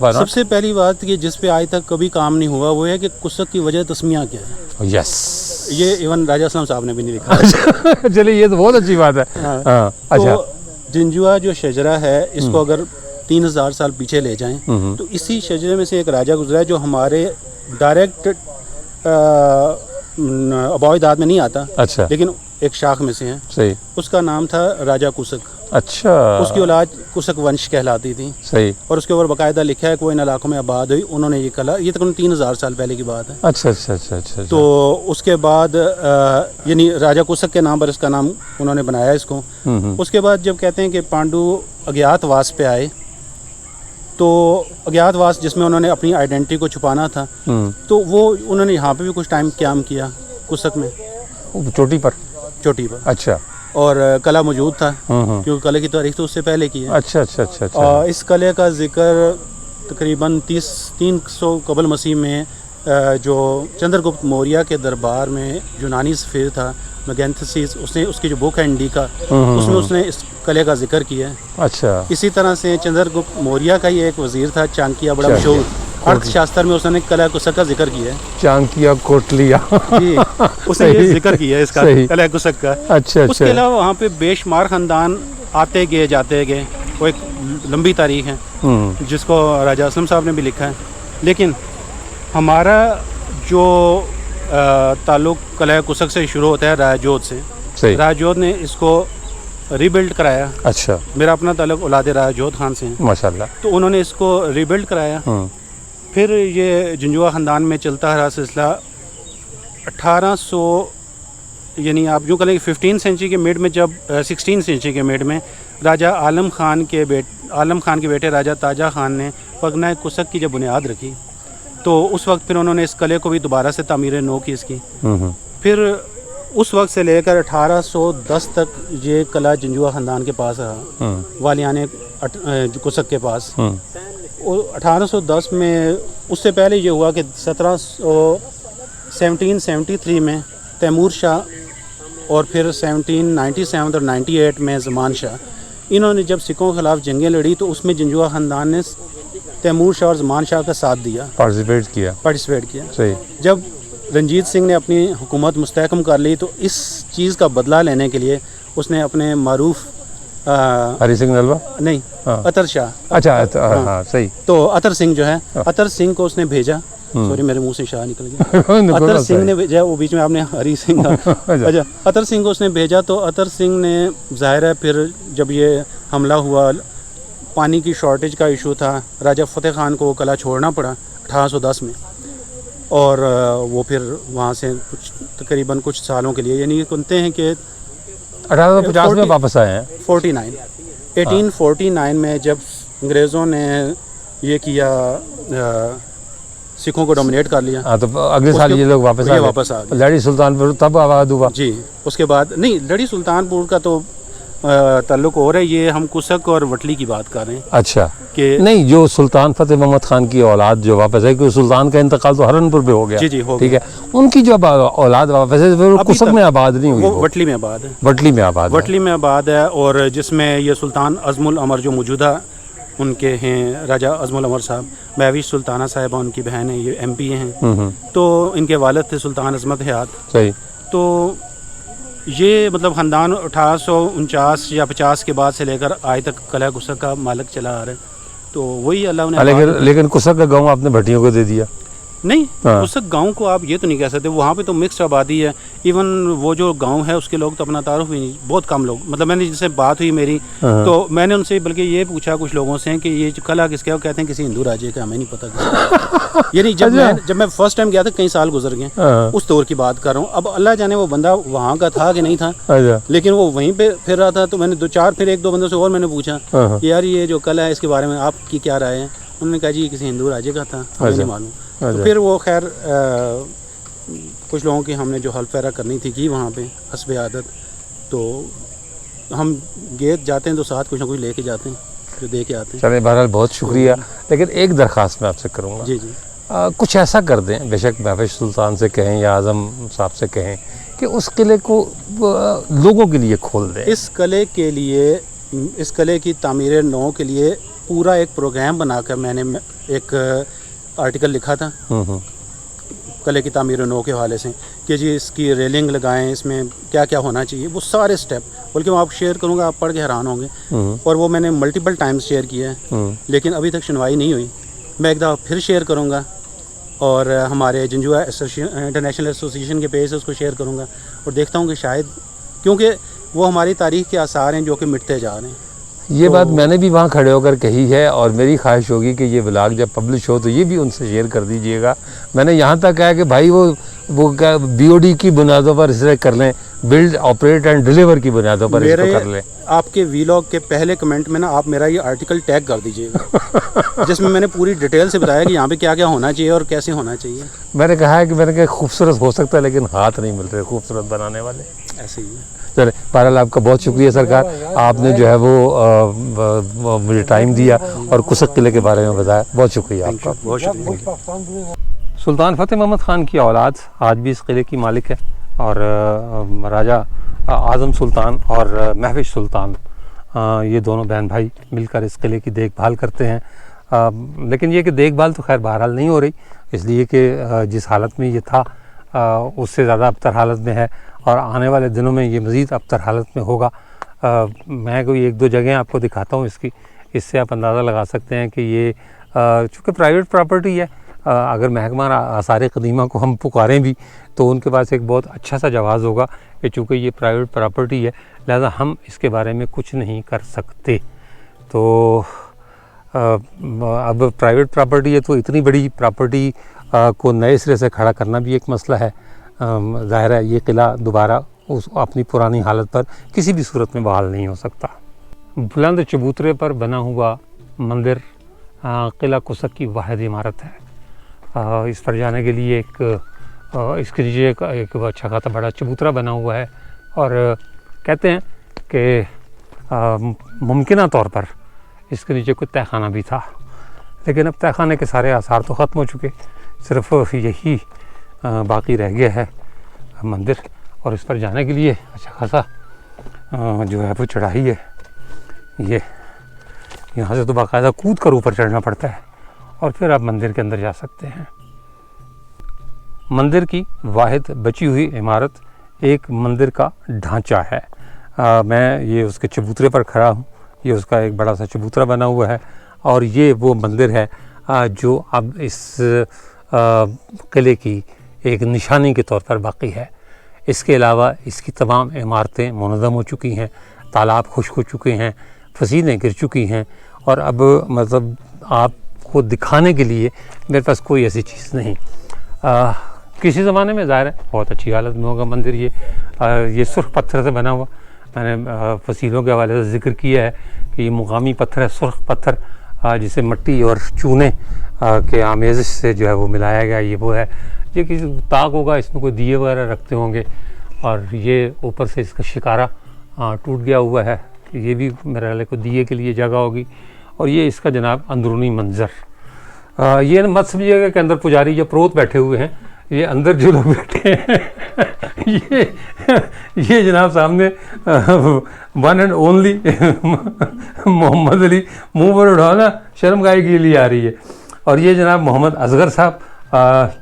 B: सबसे पहली बात कि जिस पे आज तक कभी काम नहीं हुआ वो है कि कुसक की वजह तस्मिया क्या है।
A: यस,
B: ये इवन राजा असलम साहब ने भी नहीं लिखा।
A: चलिए, ये तो बहुत अच्छी बात है। हाँ, अच्छा।
B: तो जिंजुआ जो शजरा है, इसको अगर 3000 साल पीछे ले जाएं तो इसी शजरे में से एक राजा गुजरा है जो हमारे डायरेक्ट अबौइदाद में नहीं आता।
A: अच्छा।
B: लेकिन एक शाख में से है।
A: सही।
B: उसका नाम था राजा कुसक।
A: अच्छा।
B: उसकी औलाद कुसक वंश कहलाती थी।
A: सही।
B: और उसके ऊपर बाकायदा लिखा है कि वो इन इलाकों में आबाद हुई, उन्होंने ये कला, ये तकरीबन 3000 साल पहले की बात है।
A: अच्छा अच्छा अच्छा अच्छा।
B: तो उसके बाद यानी राजा कुसक के नाम पर इसका नाम उन्होंने बनाया इसको। उसके बाद जब कहते हैं कि पांडु अज्ञातवास पे आए, तो अज्ञातवास जिसमें उन्होंने अपनी आइडेंटिटी को छुपाना था, तो वो उन्होंने यहाँ पे भी कुछ टाइम क्याम किया कुसक में,
A: चोटी पर। अच्छा।
B: और कला मौजूद था, क्योंकि कले की तारीख तो उससे पहले की है।
A: अच्छा अच्छा अच्छा अच्छा।
B: इस कले का जिक्र तकरीबन 300 कबल मसीह में जो चंद्रगुप्त मौर्य के दरबार में यूनानी सफ़ीर था मैगेंथसिस, उसने उसकी जो बुक है इंडिका, उसमें उसने इस कले का जिक्र किया है।
A: अच्छा।
B: इसी तरह से चंद्रगुप्त मौर्य का ही एक वजीर था चाणक्य, बड़ा मशहूर अर्थशास्त्र में, उसने कला कुसक का जिक्र किया है।
A: चाणक्य कोटलिया
B: जी, उसने ये जिक्र किया है इसका, कला कुसक का।
A: अच्छा।
B: उसके अलावा वहाँ पे बेशुमार खानदान आते गए जाते गए, वो एक लंबी तारीख है जिसको राजा असलम साहब ने भी लिखा है। लेकिन हमारा जो ताल्लुक कला कुसक से शुरू होता है राजोध से। राजोध ने इसको रीबिल्ड कराया। अच्छा। मेरा अपना ताल्लुक औलाद राजोध खान से है माशाल्लाह। तो उन्होंने इसको रीबिल्ड कराया। फिर ये जिंजुआ ख़ानदान में चलता रहा सिलसिला। 1800 यानी आप यूँ कहें 15 सेंचुरी के मिड में, जब 16 सेंचुरी के मिड में राजा आलम खान के बेटे राजा ताजा खान ने पगना कुसक की जब बुनियाद रखी, तो उस वक्त फिर उन्होंने इस कले को भी दोबारा से तामीर नो की इसकी। फिर उस वक्त से लेकर 1810 तक ये कला जिंजुआ ख़ानदान के पास रहा, वालियाने कुसक के पास। 1810 में, उससे पहले ये हुआ कि 1773 में तैमूर शाह और फिर 1797 और 98 में ज़मान शाह, इन्होंने जब सिखों के ख़िलाफ़ जंगें लड़ी तो उसमें जिंजुआ ख़ानदान ने तैमूर शाह और ज़मान शाह का साथ दिया, पार्टिसिपेट किया। सही। जब रंजीत सिंह ने अपनी हुकूमत मुस्तहकम कर ली तो इस चीज़ का बदला लेने के लिए उसने अपने मारूफ
A: हरी सिंह नलवा नहीं,
B: अतर शाह।
A: अच्छा। हाँ, सही।
B: तो अतर सिंह जो है, अतर सिंह को उसने भेजा। सॉरी, मेरे मुंह से शाह निकल गया। अतर सिंह ने भेजा, वो बीच में आपने हरी सिंह अच्छा, अतर सिंह को उसने भेजा। तो अतर सिंह ने, जाहिर है, फिर जब ये हमला हुआ, पानी की शॉर्टेज का इशू था, राजा फतेह खान को कला छोड़ना पड़ा 1810 में। और वो फिर वहाँ से तकरीबन कुछ सालों के लिए, यानी कहते हैं कि
A: 1850 में वापस आए हैं।
B: 1849 में जब अंग्रेज़ों ने ये किया, सिखों को डोमिनेट कर लिया।
A: हाँ, तो अगले साल ये लोग वापस आ गए। लड़ी सुल्तानपुर तब आबाद हुआ। जी,
B: उसके बाद नहीं, लड़ी सुल्तानपुर का तो ताल्लुक हो रहा है, ये हम कुसक और वटली की बात कर रहे हैं।
A: अच्छा। कि नहीं, जो सुल्तान फतेह मोहम्मद खान की औलाद जो वापस है, क्योंकि सुल्तान का इंतकाल तो हरनपुर पे हो गया।
B: जी, हो
A: ठीक है। उनकी जो औलाद वापस है वो कुसक में आबाद नहीं हुई,
B: वो वटली में आबाद है। वटली में आबाद है। और जिसमें ये सुल्तान अज़मुल अमर जो मौजूदा उनके हैं, राजा अज़मुल अमर साहब, महवी सुल्ताना साहिबा उनकी बहन है, ये MP हैं। तो इनके वालिद थे सुल्तान अज़मत हयात। सही। तो ये मतलब ख़ानदान 1849 या 50 के बाद से लेकर आज तक कला कुसक का मालिक चला आ रहा है। तो वही अल्लाह ने।
A: लेकिन कुसक का गाँव आपने भट्टियों को दे दिया?
B: नहीं, कुसक गांव को आप ये तो नहीं कह सकते, वहाँ पे तो मिक्स्ड आबादी है। इवन वो जो गांव है उसके लोग तो अपना तारुफ ही नहीं, बहुत कम लोग, मतलब मैंने जिससे बात हुई मेरी, तो मैंने उनसे बल्कि ये पूछा कुछ लोगों से कि ये कला किसका, वो कहते हैं किसी हिंदू राजे का, हमें नहीं पता किसका। यानी जब मैं फर्स्ट टाइम गया था, कई साल गुजर गए, उस दौर की बात कर रहा हूँ। अब अल्लाह जाने वो बंदा वहाँ का था कि नहीं था, लेकिन वो वहीं पर फिर रहा था। तो मैंने फिर एक दो बंदों से और मैंने पूछा कि यार ये जो कला है इसके बारे में आपकी क्या राय है। उन्होंने कहा जी किसी हिंदू राजे का था, हमें नहीं मालूम। तो फिर वो खैर कुछ लोगों की हमने जो हल्फ वगैरह करनी थी की वहाँ पे हस्ब आदत। तो हम गए जाते हैं तो साथ कुछ ना कुछ लेके जाते हैं जो दे के आते हैं।
A: चलिए बहरहाल बहुत शुक्रिया, लेकिन एक दरख्वास्त मैं आपसे करूँगा।
B: जी जी।
A: कुछ ऐसा कर दें, बेशक महफिज सुल्तान से कहें या आज़म साहब से कहें कि उस किले को लोगों के लिए खोल दें।
B: इस किले की तामीर नौ के लिए पूरा एक प्रोग्राम बनाकर मैंने एक आर्टिकल लिखा था किले की तामीर नौ के हवाले से कि जी इसकी रेलिंग लगाएं, इसमें क्या क्या होना चाहिए, वो सारे स्टेप, बल्कि मैं आप शेयर करूंगा, आप पढ़ के हैरान होंगे। और वो मैंने मल्टीपल टाइम्स शेयर किया है, लेकिन अभी तक सुनवाई नहीं हुई। मैं एक दफ़ा फिर शेयर करूंगा और हमारे जंजुआ इंटरनेशनल एसोसिएशन के पेज से उसको शेयर करूंगा और देखता हूं कि शायद, क्योंकि वो हमारी तारीख़ के आसार हैं जो कि मिटते जा रहे हैं।
A: ये बात मैंने भी वहाँ खड़े होकर कही है और मेरी ख्वाहिश होगी कि ये ब्लॉग जब पब्लिश हो तो ये भी उनसे शेयर कर दीजिएगा। मैंने यहाँ तक कहा कि भाई वो क्या BOD की बुनियादों पर इसे कर लें, बिल्ड ऑपरेट एंड डिलीवर की बुनियादों पर इसको कर लें।
B: आपके वीलॉग के पहले कमेंट में ना आप मेरा ये आर्टिकल टैग कर दीजिएगा जिसमें मैंने पूरी डिटेल से बताया कि यहाँ पे क्या क्या होना चाहिए और कैसे होना चाहिए।
A: मैंने कहा है कि खूबसूरत हो सकता है लेकिन हाथ नहीं मिल रहे खूबसूरत बनाने वाले,
B: ऐसे ही है।
A: चले बहरहाल आपका बहुत शुक्रिया सरकार, आपने जो है वो मुझे टाइम दिया और कुसक किले के बारे में बताया। बहुत शुक्रिया आपका,
B: बहुत शुक्रिया।
A: सुल्तान फतेह मोहम्मद ख़ान की औलाद आज भी इस किले की मालिक है और राजा आज़म सुल्तान और महफिज सुल्तान ये दोनों बहन भाई मिलकर इस किले की देखभाल करते हैं। लेकिन ये कि देखभाल तो खैर बहरहाल नहीं हो रही, इसलिए कि जिस हालत में ये था उससे ज़्यादा अबतर हालत में है और आने वाले दिनों में ये मज़ीद अबतर हालत में होगा। मैं कोई एक दो जगह आपको दिखाता हूँ इसकी, इससे आप अंदाज़ा लगा सकते हैं कि ये चूँकि प्राइवेट प्रॉपर्टी है, अगर महकमा आसार क़दीमा को हम पुकारें भी तो उनके पास एक बहुत अच्छा सा जवाज़ होगा कि चूँकि ये प्राइवेट प्रॉपर्टी है लिहाजा हम इसके बारे में कुछ नहीं कर सकते। तो अब प्राइवेट प्रॉपर्टी है तो इतनी बड़ी प्रॉपर्टी को नए सिरे से खड़ा करना भी एक मसला है। ज़ाहिर है ये किला दोबारा उस अपनी पुरानी हालत पर किसी भी सूरत में बहाल नहीं हो सकता। बुलंद चबूतरे पर बना हुआ मंदिर किला कुसक की वाहिद इमारत है। इस पर जाने के लिए इसके नीचे एक अच्छा खासा बड़ा चबूतरा बना हुआ है और कहते हैं कि मुमकिन तौर पर इसके नीचे कोई तहखाना भी था, लेकिन अब तहखाने के सारे आसार तो ख़त्म हो चुके, सिर्फ यही बाकी रह गया है मंदिर। और इस पर जाने के लिए अच्छा खासा जो है वो चढ़ाई है, ये यहाँ से तो बाकायदा कूद कर ऊपर चढ़ना पड़ता है और फिर आप मंदिर के अंदर जा सकते हैं। मंदिर की वाहिद बची हुई इमारत एक मंदिर का ढांचा है। मैं ये उसके चबूतरे पर खड़ा हूँ, ये उसका एक बड़ा सा चबूतरा बना हुआ है और ये वो मंदिर है जो अब इस किले की एक निशानी के तौर पर बाकी है। इसके अलावा इसकी तमाम इमारतें मुनज़्ज़म हो चुकी हैं, तालाब खुश्क हो चुके हैं, फसीलें गिर चुकी हैं और अब मतलब आपको दिखाने के लिए मेरे पास कोई ऐसी चीज़ नहीं। किसी ज़माने में ज़ाहिर है बहुत अच्छी हालत में होगा मंदिर। ये सुर्ख पत्थर से बना हुआ, मैंने फसीलों के हवाले से ज़िक्र किया है कि ये मुकामी पत्थर है, सुर्ख पत्थर जिसे मिट्टी और चूने के आमेज़ से जो है वो मिलाया गया। ये वो है, ये किसी ताक होगा, इसमें कोई दिए वगैरह रखते होंगे और ये ऊपर से इसका शिकारा टूट गया हुआ है, ये भी मेरे ख्याल को दिए के लिए जगह होगी। और ये इसका जनाब अंदरूनी मंज़र, ये मत समझिएगा कि अंदर पुजारी या प्रोत बैठे हुए हैं, ये अंदर जो लोग बैठे हैं ये जनाब सामने one and only Mohammad Ali, मुँह पर उठाना शर्म गाय के लिए आ रही है। और ये जनाब मोहम्मद असगर साहब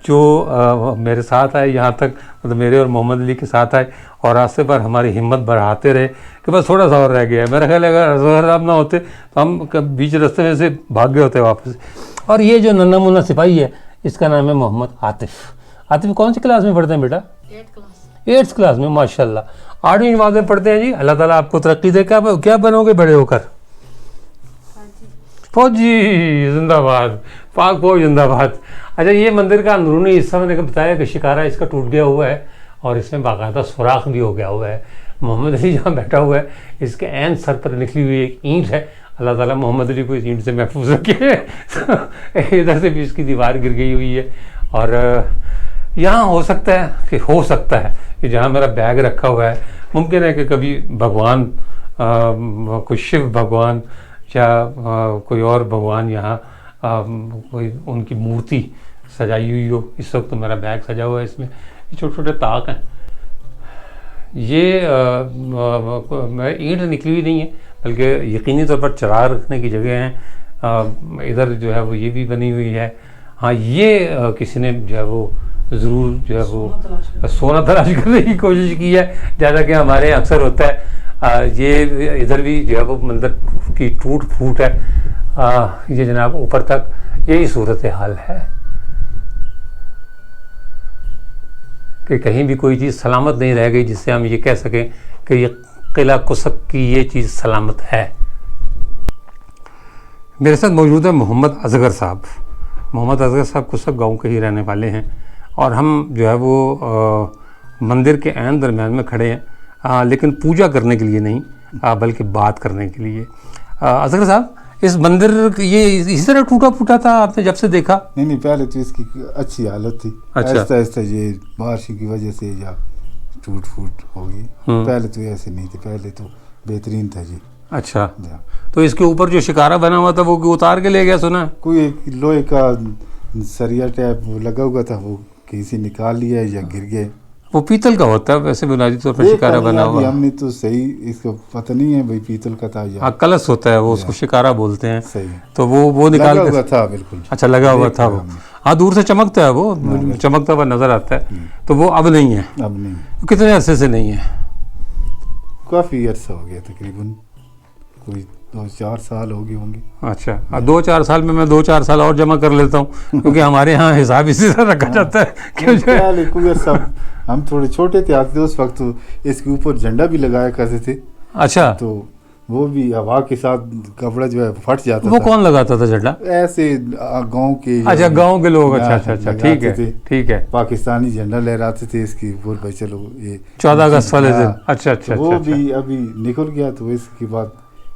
A: जो मेरे साथ आए यहाँ तक, मतलब मेरे और मोहम्मद अली के साथ आए और रास्ते पर हमारी हिम्मत बढ़ाते रहे कि बस थोड़ा सा और रह गया है। मेरा ख्याल है अगर असगर साहब ना होते तो हम बीच रास्ते में से भाग गए होते वापस। और ये जो नन्ना मुन्ना सिपाही है इसका नाम है मोहम्मद आतिफ़। आतिफ़ कौन सी क्लास में पढ़ते हैं बेटा? 8th क्लास में, माशाल्लाह 8वीं जमात में पढ़ते हैं जी। अल्लाह ताला आपको तरक्की दे। क्या बनोगे बड़े होकर? फौजी जिंदाबाद, पाक फौज जिंदाबाद। अच्छा, ये मंदिर का अंदरूनी हिस्सा मैंने बताया कि शिकारा इसका टूट गया हुआ है और इसमें बाकायदा सुराख भी हो गया हुआ है। मोहम्मद अली जहाँ बैठा हुआ है इसके ऐन सर पर निकली हुई एक ईंट है, अल्लाह ताला मोहम्मद अली को इस ईंट से महफूज रखे। इधर से भी इसकी दीवार गिर गई हुई है और यहाँ हो सकता है कि जहाँ मेरा बैग रखा हुआ है, मुमकिन है कि कभी भगवान कोई शिव भगवान या कोई और भगवान यहाँ कोई उनकी मूर्ति सजाई हुई हो। इस वक्त तो मेरा बैग सजा हुआ है, इसमें ये छोटे छोटे ताक हैं। ये ईंट निकली हुई नहीं है, बल्कि यकीनी तौर पर चराग रखने की जगह है। इधर जो है वो ये भी बनी हुई है। हाँ, ये किसी ने जो है वो ज़रूर जो है वो सोना तलाश करने की कोशिश की है, जैसा कि हमारे अक्सर होता है। ये इधर भी जो है वो मंदिर की टूट फूट है। ये जनाब ऊपर तक यही सूरत हाल है कि कहीं भी कोई चीज़ सलामत नहीं रह गई जिससे हम ये कह सकें कि ये किला कुसक की ये चीज़ सलामत है। मेरे साथ मौजूद है मोहम्मद असगर साहब। मोहम्मद असगर साहब कुसक गांव के ही रहने वाले हैं और हम जो है वो मंदिर के ऐन दरम्यान में खड़े हैं, लेकिन पूजा करने के लिए नहीं, बल्कि बात करने के लिए। असगर साहब, इस मंदिर ये इसी तरह टूटा फूटा था आपने जब से देखा?
C: नहीं, पहले तो इसकी अच्छी हालत थी।
A: अच्छा।
C: ऐसा ये बारिश की वजह से या टूट फूट होगी। पहले तो ऐसे नहीं थे, पहले तो बेहतरीन था जी।
A: अच्छा, तो इसके ऊपर जो शिकारा बना हुआ था वो उतार के ले गया सुना?
C: कोई एक लोहे का सरिया टाइप लगा हुआ था, वो किसी निकाल लिया या गिर गए।
A: वो पीतल का होता है वैसे बुनियादी तौर पर शिकारा बना हुआ।
C: हमने तो सही इसको पता नहीं है भाई पीतल का था या
A: कलश होता है, वो उसको शिकारा बोलते हैं।
C: सही,
A: तो वो निकाल
C: लगा हुआ था बिल्कुल।
A: अच्छा, लगा हुआ था वो। हाँ, दूर से चमकता है, वो चमकता हुआ नजर आता है। तो वो अब नहीं है?
C: अब नहीं।
A: कितने अरसे से नहीं है?
C: काफ़ी अर्सा हो गया, तकरीबन कोई 2-4 साल हो गए होंगे।
A: अच्छा, 2-4 साल में मैं 2-4 साल और जमा कर लेता हूँ, क्योंकि हमारे यहाँ हिसाब इसी तरह रखा जाता है कि
C: हम थोड़े छोटे थे आते उस वक्त, तो इसके ऊपर झंडा भी लगाया करते थे।
A: अच्छा,
C: तो वो भी हवा के साथ कपड़ा जो है फट जाता
A: वो
C: था।
A: कौन लगाता था झंडा?
C: ऐसे गांव के।
A: अच्छा, गांव के लोग। अच्छा, ठीक है।
C: पाकिस्तानी झंडा लहराते थे इसके ऊपर, भाई चलो ये
A: 14 अगस्त वाले दिन। अच्छा,
C: वो भी अभी निकल गया, तो इसके बाद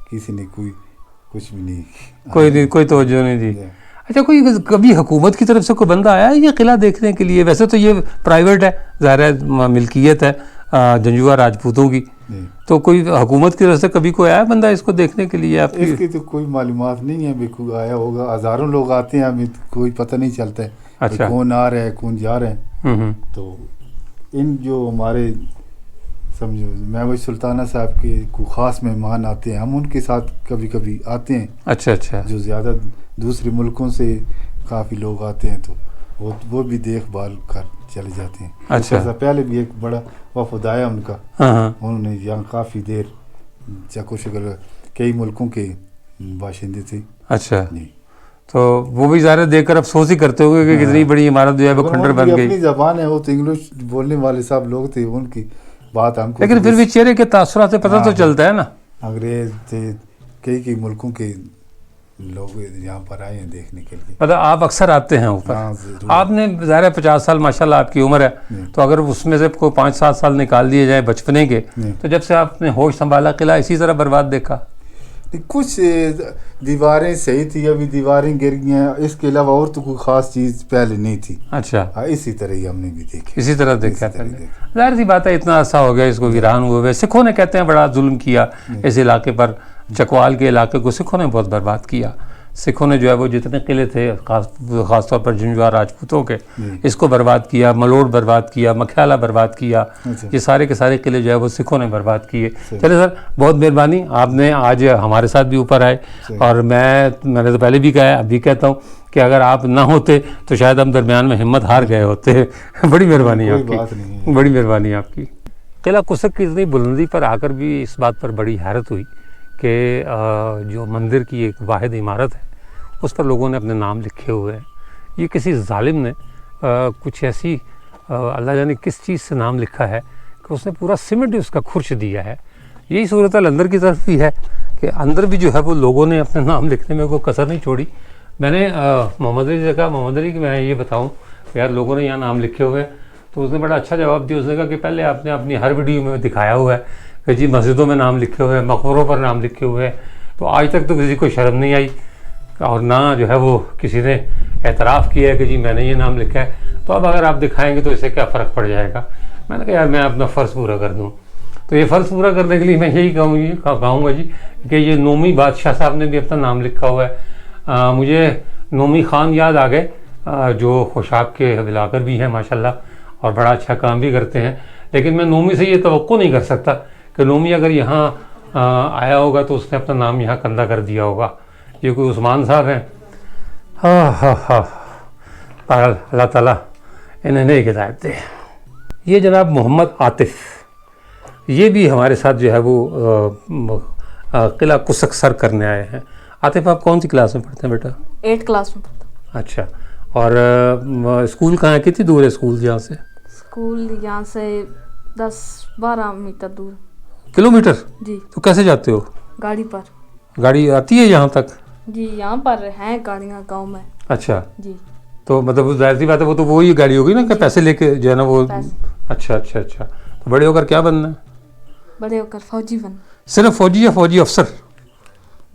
C: किसी ने कुछ भी
A: नहीं, कोई तवज्जो नहीं दी। अच्छा, कोई कभी हुकूमत की तरफ से कोई बंदा आया है ये किला देखने के लिए? वैसे तो ये प्राइवेट है, ज़ाहिर है मिल्कियत है जंजुआ राजपूतों की, तो कोई हुकूमत की तरफ से कभी कोई आया बंदा इसको देखने के लिए? आपकी
C: इसकी तो कोई मालूमात नहीं है, कोई आया होगा। हज़ारों लोग आते हैं, हमें कोई पता नहीं चलता है। अच्छा, कौन आ रहा है कौन जा रहा है। तो इन जो हमारे समझो महबूब सुल्ताना साहब के को ख़ास मेहमान आते हैं, हम उनके साथ कभी कभी आते हैं।
A: अच्छा।
C: जो ज़्यादा दूसरे मुल्कों से काफ़ी लोग आते हैं, तो वो भी देखभाल कर चले जाते हैं। अच्छा, पहले भी एक बड़ा वफद आया उनका। उन्होंने यहाँ काफ़ी देर चकोशकर कई मुल्कों के बाशिंदे थे।
A: अच्छा, तो वो भी ज़्यादा देखकर अफसोस ही करते होंगे कि कितनी बड़ी इमारत जो है वो खंडर बन गई।
C: अपनी ज़बान है, वो तो इंग्लिश बोलने वाले सब लोग थे, उनकी बात हमको,
A: लेकिन फिर भी चेहरे के तासुरात से पता तो चलता है ना।
C: अंग्रेज थे, कई मुल्कों के लोग यहाँ पर आए हैं देखने के लिए।
A: मतलब आप अक्सर आते हैं ऊपर? आपने ज़ाहिर है 50 साल माशाल्लाह आपकी उम्र है, तो अगर उसमें से कोई 5-7 साल निकाल दिए जाए बचपने के, तो जब से आपने होश संभाला किला इसी तरह बर्बाद देखा?
C: कुछ दीवारें सही थी, अभी दीवारें गिर गई हैं, इसके अलावा और तो कोई ख़ास चीज़ पहले नहीं थी। अच्छा, इसी तरह ही हमने भी देखी,
A: इसी तरह देखा पहले। जाहिर सी बात है, इतना अर्सा हो गया इसको वीरान हुए हुए। सिखों ने कहते हैं बड़ा जुल्म किया इस इलाके पर, चकवाल के इलाके को सिखों ने बहुत बर्बाद किया। सिखों ने जो है वो जितने किले थे ख़ास तौर पर जंजुआ राजपूतों के, इसको बर्बाद किया, मलोड़ बर्बाद किया, मख्याला बर्बाद किया। ये सारे के सारे किले जो है वो सिखों ने बर्बाद किए। चलिए सर, बहुत मेहरबानी, आपने आज हमारे साथ भी ऊपर आए, और मैंने तो पहले भी कहा है, अभी कहता हूँ कि अगर आप ना होते तो शायद हम दरमियान में हिम्मत हार गए होते। बड़ी मेहरबानी आपकी, बड़ी मेहरबानी आपकी। किला कुसक की इतनी बुलंदी पर आकर भी इस बात पर बड़ी हैरत हुई कि जो मंदिर की एक वाहिद इमारत है उस पर लोगों ने अपने नाम लिखे हुए हैं। ये किसी जालिम ने कुछ ऐसी अल्लाह जाने किस चीज़ से नाम लिखा है कि उसने पूरा सीमेंट उसका खुर्च दिया है। यही सूरत अंदर की तरफ भी है कि अंदर भी जो है वो लोगों ने अपने नाम लिखने में कोई कसर नहीं छोड़ी। मैंने मोहम्मद अली से कहा, मोहम्मद अली कि मैं ये बताऊँ यार लोगों ने यहाँ नाम लिखे हुए हैं, तो उसने बड़ा अच्छा जवाब दिया। उसने कहा कि पहले आपने अपनी हर वीडियो में दिखाया हुआ है कि जी मस्जिदों में नाम लिखे हुए हैं, मकबरों पर नाम लिखे हुए हैं, तो आज तक तो किसी को शर्म नहीं आई और ना जो है वो किसी ने एतराफ़ किया है कि जी मैंने ये नाम लिखा है। तो अब अगर आप दिखाएंगे तो इससे क्या फ़र्क पड़ जाएगा। मैंने कहा यार मैं अपना फ़र्ज़ पूरा कर दूँ। तो ये फ़र्ज़ पूरा करने के लिए मैं यही कहूँगा जी कि ये नोमी बादशाह साहब ने भी अपना नाम लिखा हुआ है। मुझे नोमी ख़ान याद आ गए, जो खुशाब के बिलाकर भी हैं माशाल्लाह और बड़ा अच्छा काम भी करते हैं। लेकिन मैं नोमी से ये तवक्को नहीं कर सकता कि नोमी अगर यहाँ आया होगा तो उसने अपना नाम यहाँ कंधा कर दिया होगा। ये कोई उस्मान साहब हैं। हाँ, अल्लाह ताला इन्हें नेक हिदायत दे। ये जनाब मोहम्मद आतिफ़, ये भी हमारे साथ जो है वो किला कुसक सर करने आए हैं। आतिफ़ आप कौन सी क्लास में पढ़ते हैं बेटा?
D: 8 क्लास में पढ़ता।
A: अच्छा, और स्कूल कहाँ है, कितनी दूर है स्कूल यहाँ से?
D: स्कूल यहाँ से 10-12 मीटर दूर।
A: किलोमीटर?
D: जी।
A: तो कैसे जाते हो?
D: गाड़ी पर। गाड़ी
A: आती है यहाँ तक?
D: जी, यहाँ पर हैं गाड़ियाँ गांव में।
A: अच्छा
D: जी।
A: तो मतलब जाहिर सी बात है वो तो वही गाड़ी होगी ना कि पैसे लेके जो है ना वो। अच्छा। तो बड़े होकर क्या बनना है?
D: बड़े होकर फौजी बनना।
A: सिर्फ फौजी या फौजी अफसर?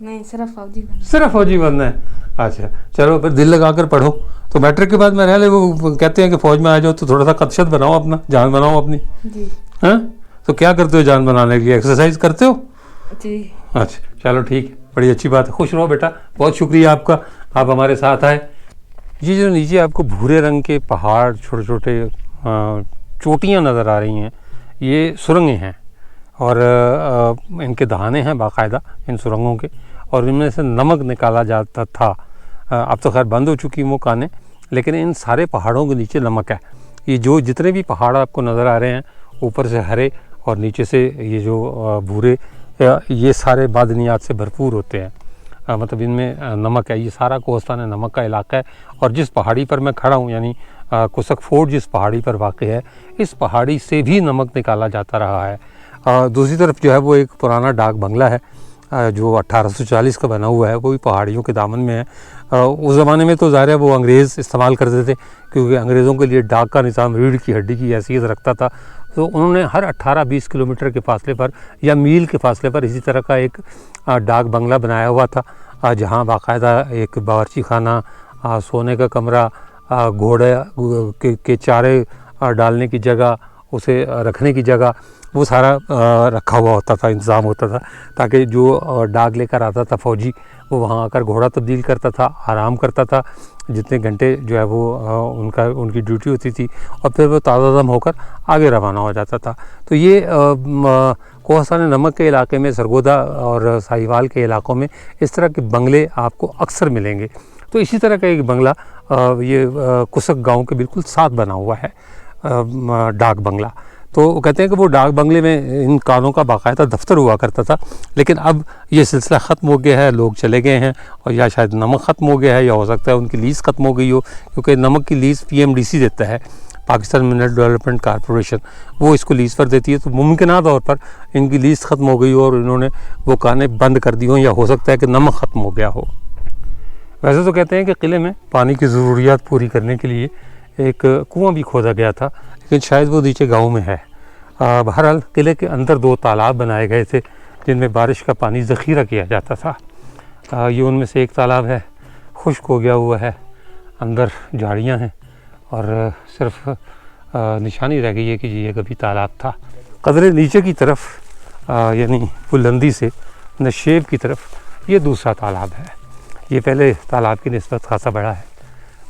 D: नहीं, सिर्फ फौजी बनना।
A: सिर्फ फौजी बनना है। अच्छा चलो फिर दिल लगा कर पढ़ो। तो मैट्रिक के बाद मैं रह ले वो कहते हैं कि फौज में आ जाओ तो थोड़ा सा कदशत बनाओ, अपना जान बनाओ अपनी।
D: जी।
A: हाँ, तो क्या करते हो जान बनाने के लिए? एक्सरसाइज करते हो?
D: जी।
A: अच्छा चलो ठीक है, बड़ी अच्छी बात है। खुश रहो बेटा, बहुत शुक्रिया आपका, आप हमारे साथ आए। ये जो नीचे आपको भूरे रंग के पहाड़, छोटे छोटे चोटियाँ नज़र आ रही हैं, ये सुरंगें हैं और इनके दहाने हैं बाकायदा इन सुरंगों के, और इनमें से नमक निकाला जाता था। अब तो खैर बंद हो चुकी वो कानें, लेकिन इन सारे पहाड़ों के नीचे नमक है। ये जो जितने भी पहाड़ आपको नज़र आ रहे हैं, ऊपर से हरे और नीचे से ये जो भूरे, ये सारे मादनियात से भरपूर होते हैं। मतलब इनमें नमक है। ये सारा कोस्तान नमक का इलाका है। और जिस पहाड़ी पर मैं खड़ा हूँ, यानी कुसक फोर्ट जिस पहाड़ी पर वाक़ है, इस पहाड़ी से भी नमक निकाला जाता रहा है। दूसरी तरफ जो है वो एक पुराना डाक बंगला है जो 1840 का बना हुआ है, वो भी पहाड़ियों के दामन में है। उस ज़माने में तो ज़ाहिर है वो अंग्रेज़ इस्तेमाल करते थे, क्योंकि अंग्रेज़ों के लिए डाक का निज़ाम रीढ़ की हड्डी की हैसियत रखता था। तो उन्होंने हर 18-20 किलोमीटर के फासले पर या मील के फासले पर इसी तरह का एक डाक बंगला बनाया हुआ था, जहाँ बाकायदा एक बावर्ची खाना, सोने का कमरा, घोड़े के चारे डालने की जगह, उसे रखने की जगह, वो सारा रखा हुआ होता था, इंतज़ाम होता था, ताकि जो डाक लेकर आता था फ़ौजी, वो वहाँ आकर घोड़ा तब्दील करता था, आराम करता था जितने घंटे जो है वो उनकी ड्यूटी होती थी, और फिर वो ताज़ादम होकर आगे रवाना हो जाता था। तो ये कोहस्तान नमक के इलाके में, सरगोदा और साहिवाल के इलाकों में इस तरह के बंगले आपको अक्सर मिलेंगे। तो इसी तरह का एक बंगला ये कुसक गांव के बिल्कुल साथ बना हुआ है, डाक बंगला। तो वो कहते हैं कि वो डाक बंगले में इन कानों का बाकायदा दफ्तर हुआ करता था, लेकिन अब ये सिलसिला ख़त्म हो गया है, लोग चले गए हैं, और या शायद नमक ख़त्म हो गया है, या हो सकता है उनकी लीज़ ख़त्म हो गई हो, क्योंकि नमक की लीज़ PMDC देता है, पाकिस्तान मिनरल डेवलपमेंट कॉरपोरेशन, वो इसको लीज़ पर देती है। तो मुमकिन तौर पर इनकी लीज़ ख़त्म हो गई हो और इन्होंने वो कानें बंद कर दी हों, या हो सकता है कि नमक ख़त्म हो गया हो। वैसे तो कहते हैं कि किले में पानी की ज़रूरियात पूरी करने के लिए एक कुआं भी खोदा गया था, लेकिन शायद वो नीचे गांव में है। बहरहाल किले के अंदर 2 तालाब बनाए गए थे जिनमें बारिश का पानी ज़ख़ीरा किया जाता था। ये उनमें से एक तालाब है, खुश्क हो गया हुआ है, अंदर झाड़ियाँ हैं और सिर्फ निशानी रह गई है कि ये कभी तालाब था। कदरे नीचे की तरफ यानी बुलंदी से नशेब की तरफ ये दूसरा तालाब है। ये पहले तालाब की निस्बत खासा बड़ा है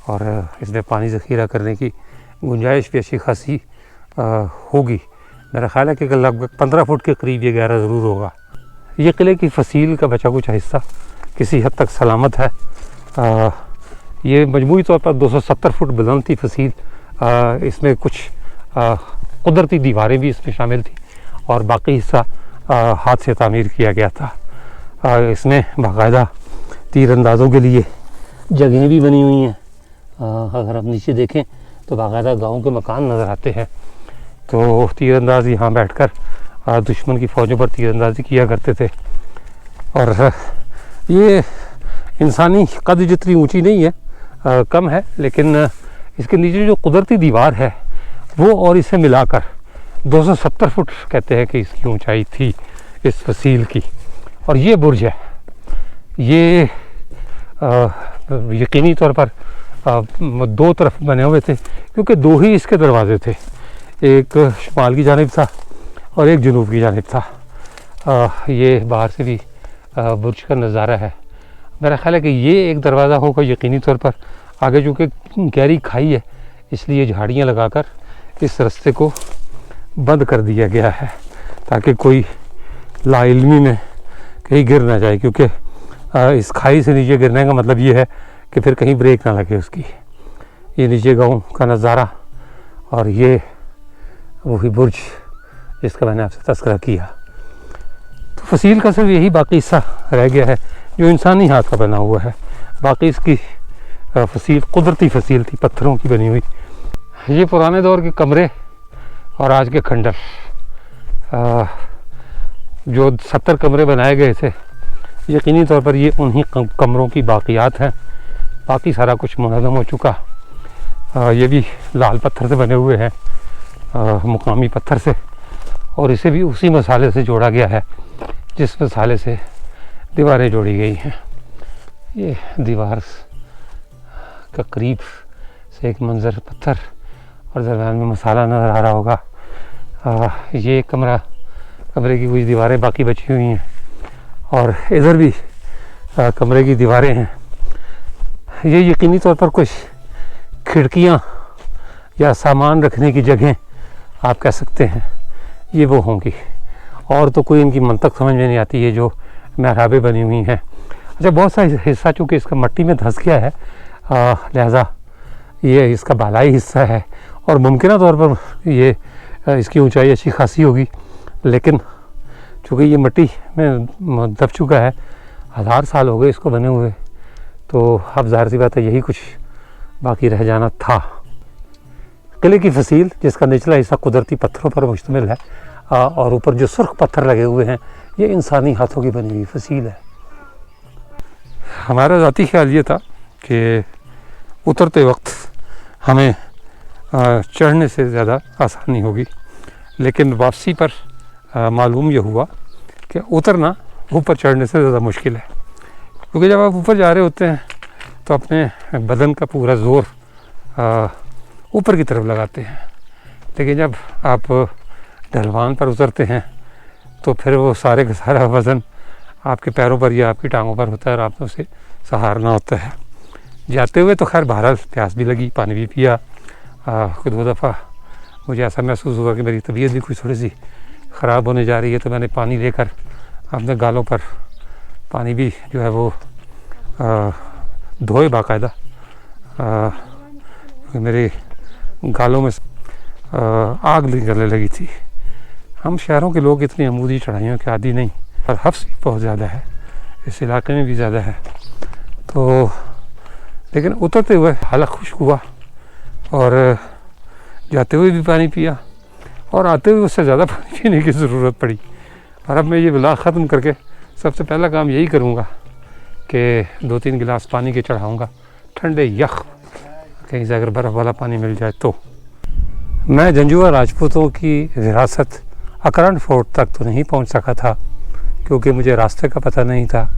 A: और इसमें पानी ज़ख़ीरा करने की गुंजाइश भी अच्छी खासी होगी। मेरा ख़्याल है कि लगभग 15 फुट के करीब ये गहरा ज़रूर होगा। ये किले की फसील का बचा कुछ हिस्सा किसी हद तक सलामत है। ये मजमूई तौर पर 270 फुट बुलंद थी फसील। इसमें कुछ कुदरती दीवारें भी इसमें शामिल थी और बाकी हिस्सा हाथ से तामीर किया गया था। इसमें बाकायदा तीरंदाज़ों के लिए जगहें भी बनी हुई हैं। अगर आप नीचे देखें तो बाकायदा गाँव के मकान नज़र आते हैं। तो तीरंदाज यहाँ बैठकर दुश्मन की फ़ौजों पर तीरंदाजी किया करते थे। और ये इंसानी कद जितनी ऊंची नहीं है, कम है, लेकिन इसके नीचे जो कुदरती दीवार है वो और इसे मिलाकर 270 फुट कहते हैं कि इसकी ऊंचाई थी इस फसील की। और ये बुर्ज है, ये यकीनी तौर पर दो तरफ बने हुए थे, क्योंकि दो ही इसके दरवाजे थे, एक शुमाल की जानिब था और एक जनूब की जानिब था। ये बाहर से भी बुर्ज का नज़ारा है। मेरा ख्याल है कि ये एक दरवाज़ा होगा यकीनी तौर पर। आगे चूँकि गहरी खाई है, इसलिए झाड़ियाँ लगाकर इस रास्ते को बंद कर दिया गया है ताकि कोई लाइल्मी में कहीं गिर ना जाए, क्योंकि इस खाई से नीचे गिरने का मतलब ये है कि फिर कहीं ब्रेक ना लगे उसकी। ये नीचे गाँव का नज़ारा और ये वही बुर्ज जिसका मैंने आपसे तज़किरा किया। तो फसील का सिर्फ यही बाकी हिस्सा रह गया है जो इंसानी हाथ का बना हुआ है। बाकी इसकी फसील कुदरती फसील थी, पत्थरों की बनी हुई। ये पुराने दौर के कमरे और आज के खंडर, जो 70 कमरे बनाए गए थे, यकीनी तौर पर ये उन्हीं कमरों की बाकियात हैं। बाकी सारा कुछ मुनज़्ज़म हो चुका। ये भी लाल पत्थर से बने हुए हैं, मुकामी पत्थर से, और इसे भी उसी मसाले से जोड़ा गया है जिस मसाले से दीवारें जोड़ी गई हैं। ये दीवार का करीब से एक मंजर पत्थर और दरम्यान में मसाला नज़र आ रहा होगा। ये कमरे की कुछ दीवारें बाकी बची हुई हैं और इधर भी कमरे की दीवारें हैं। ये यकीनी तौर पर कुछ खिड़कियाँ या सामान रखने की जगह आप कह सकते हैं, ये वो होंगी। और तो कोई इनकी मंतक समझ में नहीं आती है जो महराबें बनी हुई हैं। अच्छा, बहुत सा हिस्सा चूँकि इसका मट्टी में धंस गया है, लिहाजा ये इसका बालाई हिस्सा है और मुमकिन तौर पर ये इसकी ऊंचाई अच्छी खासी होगी, लेकिन चूँकि ये मट्टी में दब चुका है, 1000 साल हो गए इसको बने हुए, तो अब ज़ाहिर सी बात है यही कुछ बाकी रह जाना था। किले की फसील जिसका निचला हिस्सा कुदरती पत्थरों पर मुश्तमिल है और ऊपर जो सुर्ख पत्थर लगे हुए हैं, ये इंसानी हाथों की बनी हुई फसील है। हमारा ज़ाती ख्याल ये था कि उतरते वक्त हमें चढ़ने से ज़्यादा आसानी होगी, लेकिन वापसी पर मालूम ये हुआ कि उतरना ऊपर चढ़ने से ज़्यादा मुश्किल है, क्योंकि जब आप ऊपर जा रहे होते हैं तो अपने बदन का पूरा ज़ोर ऊपर की तरफ लगाते हैं, लेकिन जब आप ढलवान पर उतरते हैं तो फिर वो सारे का सारा वज़न आपके पैरों पर या आपकी टांगों पर होता है और आपने उसे सहारना होता है। जाते हुए तो खैर बहरहाल प्यास भी लगी, पानी भी पिया। 2 दफ़ा मुझे ऐसा महसूस हुआ कि मेरी तबीयत भी कुछ थोड़ी सी ख़राब होने जा रही है, तो मैंने पानी लेकर अपने गालों पर पानी भी जो है वो धोए बाकायदा, क्योंकि मेरे गालों में आग निकलने लगी थी। हम शहरों के लोग इतनी अमूदी चढ़ाइयों के आदी नहीं, और हफ्स भी बहुत ज़्यादा है, इस इलाके में भी ज़्यादा है। तो लेकिन उतरते हुए हालत खुश्क हुआ और जाते हुए भी पानी पिया और आते हुए उससे ज़्यादा पानी पीने की ज़रूरत पड़ी। और अब मैं ये व्लॉग ख़त्म करके सबसे पहला काम यही करूँगा कि 2-3 गिलास पानी के चढ़ाऊँगा, ठंडे यख, कहीं से अगर बर्फ़ वाला पानी मिल जाए तो। मैं जंजुआ राजपूतों की विरासत अकरंड फोर्ट तक तो नहीं पहुंच सका था, क्योंकि मुझे रास्ते का पता नहीं था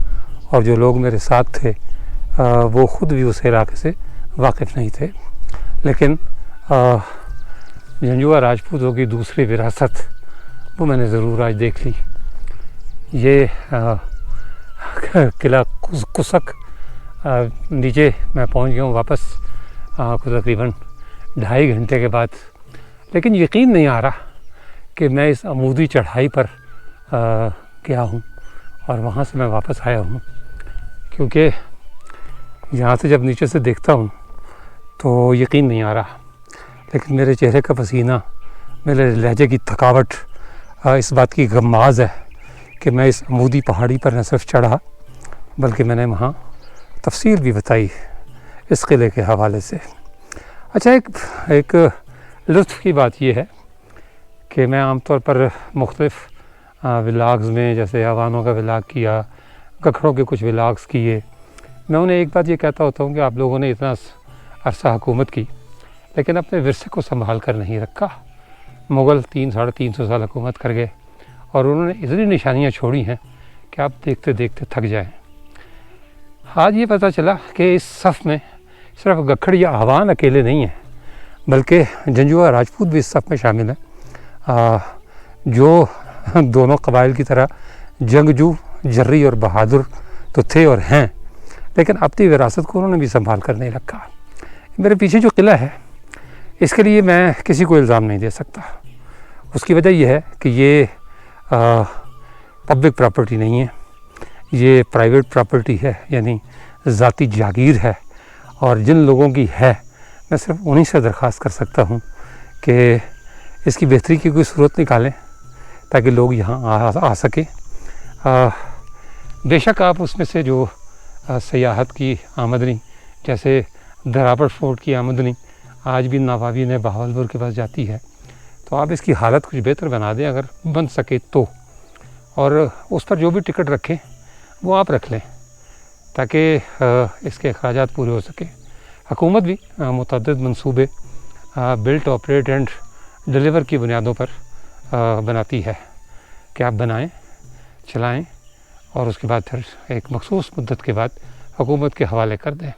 A: और जो लोग मेरे साथ थे वो ख़ुद भी उस इलाके से वाकिफ़ नहीं थे। लेकिन जंजुआ राजपूतों की दूसरी विरासत वो मैंने ज़रूर आज देख ली। ये किला कुसक नीचे मैं पहुंच गया हूँ वापस तकरीबन 2.5 घंटे के बाद, लेकिन यकीन नहीं आ रहा कि मैं इस अमूदी चढ़ाई पर गया हूँ और वहाँ से मैं वापस आया हूँ, क्योंकि यहाँ से जब नीचे से देखता हूँ तो यकीन नहीं आ रहा। लेकिन मेरे चेहरे का पसीना, मेरे लहजे की थकावट इस बात की गमाज़ है कि मैं इस अमूदी पहाड़ी पर न सिर्फ चढ़ा बल्कि मैंने वहाँ तफसील भी बताई इस किले के हवाले से। अच्छा, एक लुत्फ़ की बात यह है कि मैं आमतौर पर मुख्तलिफ़ व्लॉग्स में, जैसे अवानों का व्लॉग किया, गखड़ों के कुछ व्लॉग्स किए, मैं उन्हें एक बात ये कहता होता हूँ कि आप लोगों ने इतना अरसा हुकूमत की लेकिन अपने विरसे को संभाल कर नहीं रखा। मुग़ल 300-350 साल हुकूमत कर गए और उन्होंने इतनी निशानियाँ छोड़ी हैं कि आप देखते देखते थक जाएं। आज ये पता चला कि इस सफ़ में सिर्फ गखड़ या आवान अकेले नहीं हैं, बल्कि जंजुआ राजपूत भी इस सब में शामिल हैं, जो दोनों कबाइल की तरह जंगजू, जर्री और बहादुर तो थे और हैं, लेकिन अपनी विरासत को उन्होंने भी संभाल कर नहीं रखा। मेरे पीछे जो किला है, इसके लिए मैं किसी को इल्ज़ाम नहीं दे सकता। उसकी वजह यह है कि ये पब्लिक प्रॉपर्टी नहीं है, ये प्राइवेट प्रॉपर्टी है, यानी ज़ाती जागीर है। और जिन लोगों की है, मैं सिर्फ उन्हीं से दरख्वास्त कर सकता हूँ कि इसकी बेहतरी की कोई सूरत निकालें ताकि लोग यहाँ आ सकें। बेशक आप उसमें से जो सयाहत की आमदनी, जैसे दरापड़ फोर्ट की आमदनी आज भी नवाबी ने बहावलपुर के पास जाती है, तो आप इसकी हालत कुछ बेहतर बना दें अगर बन सके तो, और उस पर जो भी टिकट रखें वो आप रख लें ताकि इसके अखराजात पूरे हो सके। हुकूमत भी मुतअद्दिद मंसूबे बिल्ट, ऑपरेट एंड डिलीवर की बुनियादों पर बनाती है कि आप बनाएं, चलाएं और उसके बाद फिर एक मखसूस मुद्दत के बाद हुकूमत के हवाले कर दें।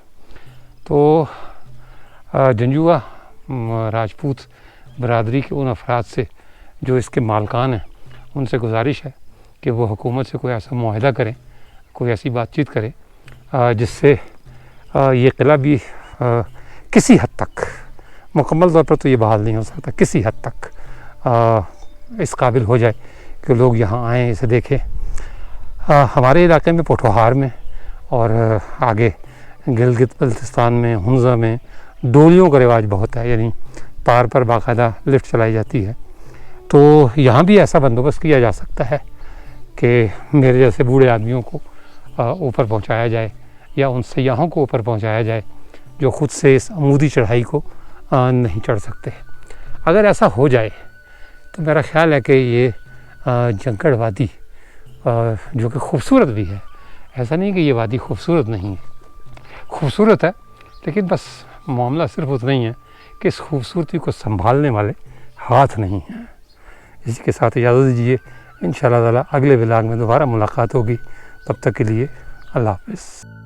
A: तो जंजुआ राजपूत बरादरी के उन अफराद से जो इसके मालकान हैं, उनसे गुजारिश है कि वो हुकूमत से कोई ऐसा मुआहदा करें, कोई ऐसी बातचीत करें जिससे ये किला भी किसी हद तक, मुकम्मल तौर पर तो ये बहाल नहीं हो सकता, किसी हद तक इस काबिल हो जाए कि लोग यहाँ आएँ, इसे देखें। हमारे इलाके में पोठोहार में और आगे गिलगित बल्तिस्तान में, हुंज़ा में डोलियों का रिवाज बहुत है, यानी तार पर बाकायदा लिफ्ट चलाई जाती है। तो यहाँ भी ऐसा बंदोबस्त किया जा सकता है कि मेरे जैसे बूढ़े आदमियों को ऊपर पहुँचाया जाए या उन सयाहों को ऊपर पहुँचाया जाए जो ख़ुद से इस अमूदी चढ़ाई को नहीं चढ़ सकते। अगर ऐसा हो जाए तो मेरा ख़्याल है कि ये जंगड़ वादी, जो कि खूबसूरत भी है, ऐसा नहीं कि ये वादी खूबसूरत नहीं है, खूबसूरत है, लेकिन बस मामला सिर्फ उतना ही है कि इस खूबसूरती को संभालने वाले हाथ नहीं हैं। इसी के साथ इजाज़त दीजिए, इंशाअल्लाह ताला अगले व्लॉग में दोबारा मुलाकात होगी। तब तक के लिए अल्लाह हाफ़िज़।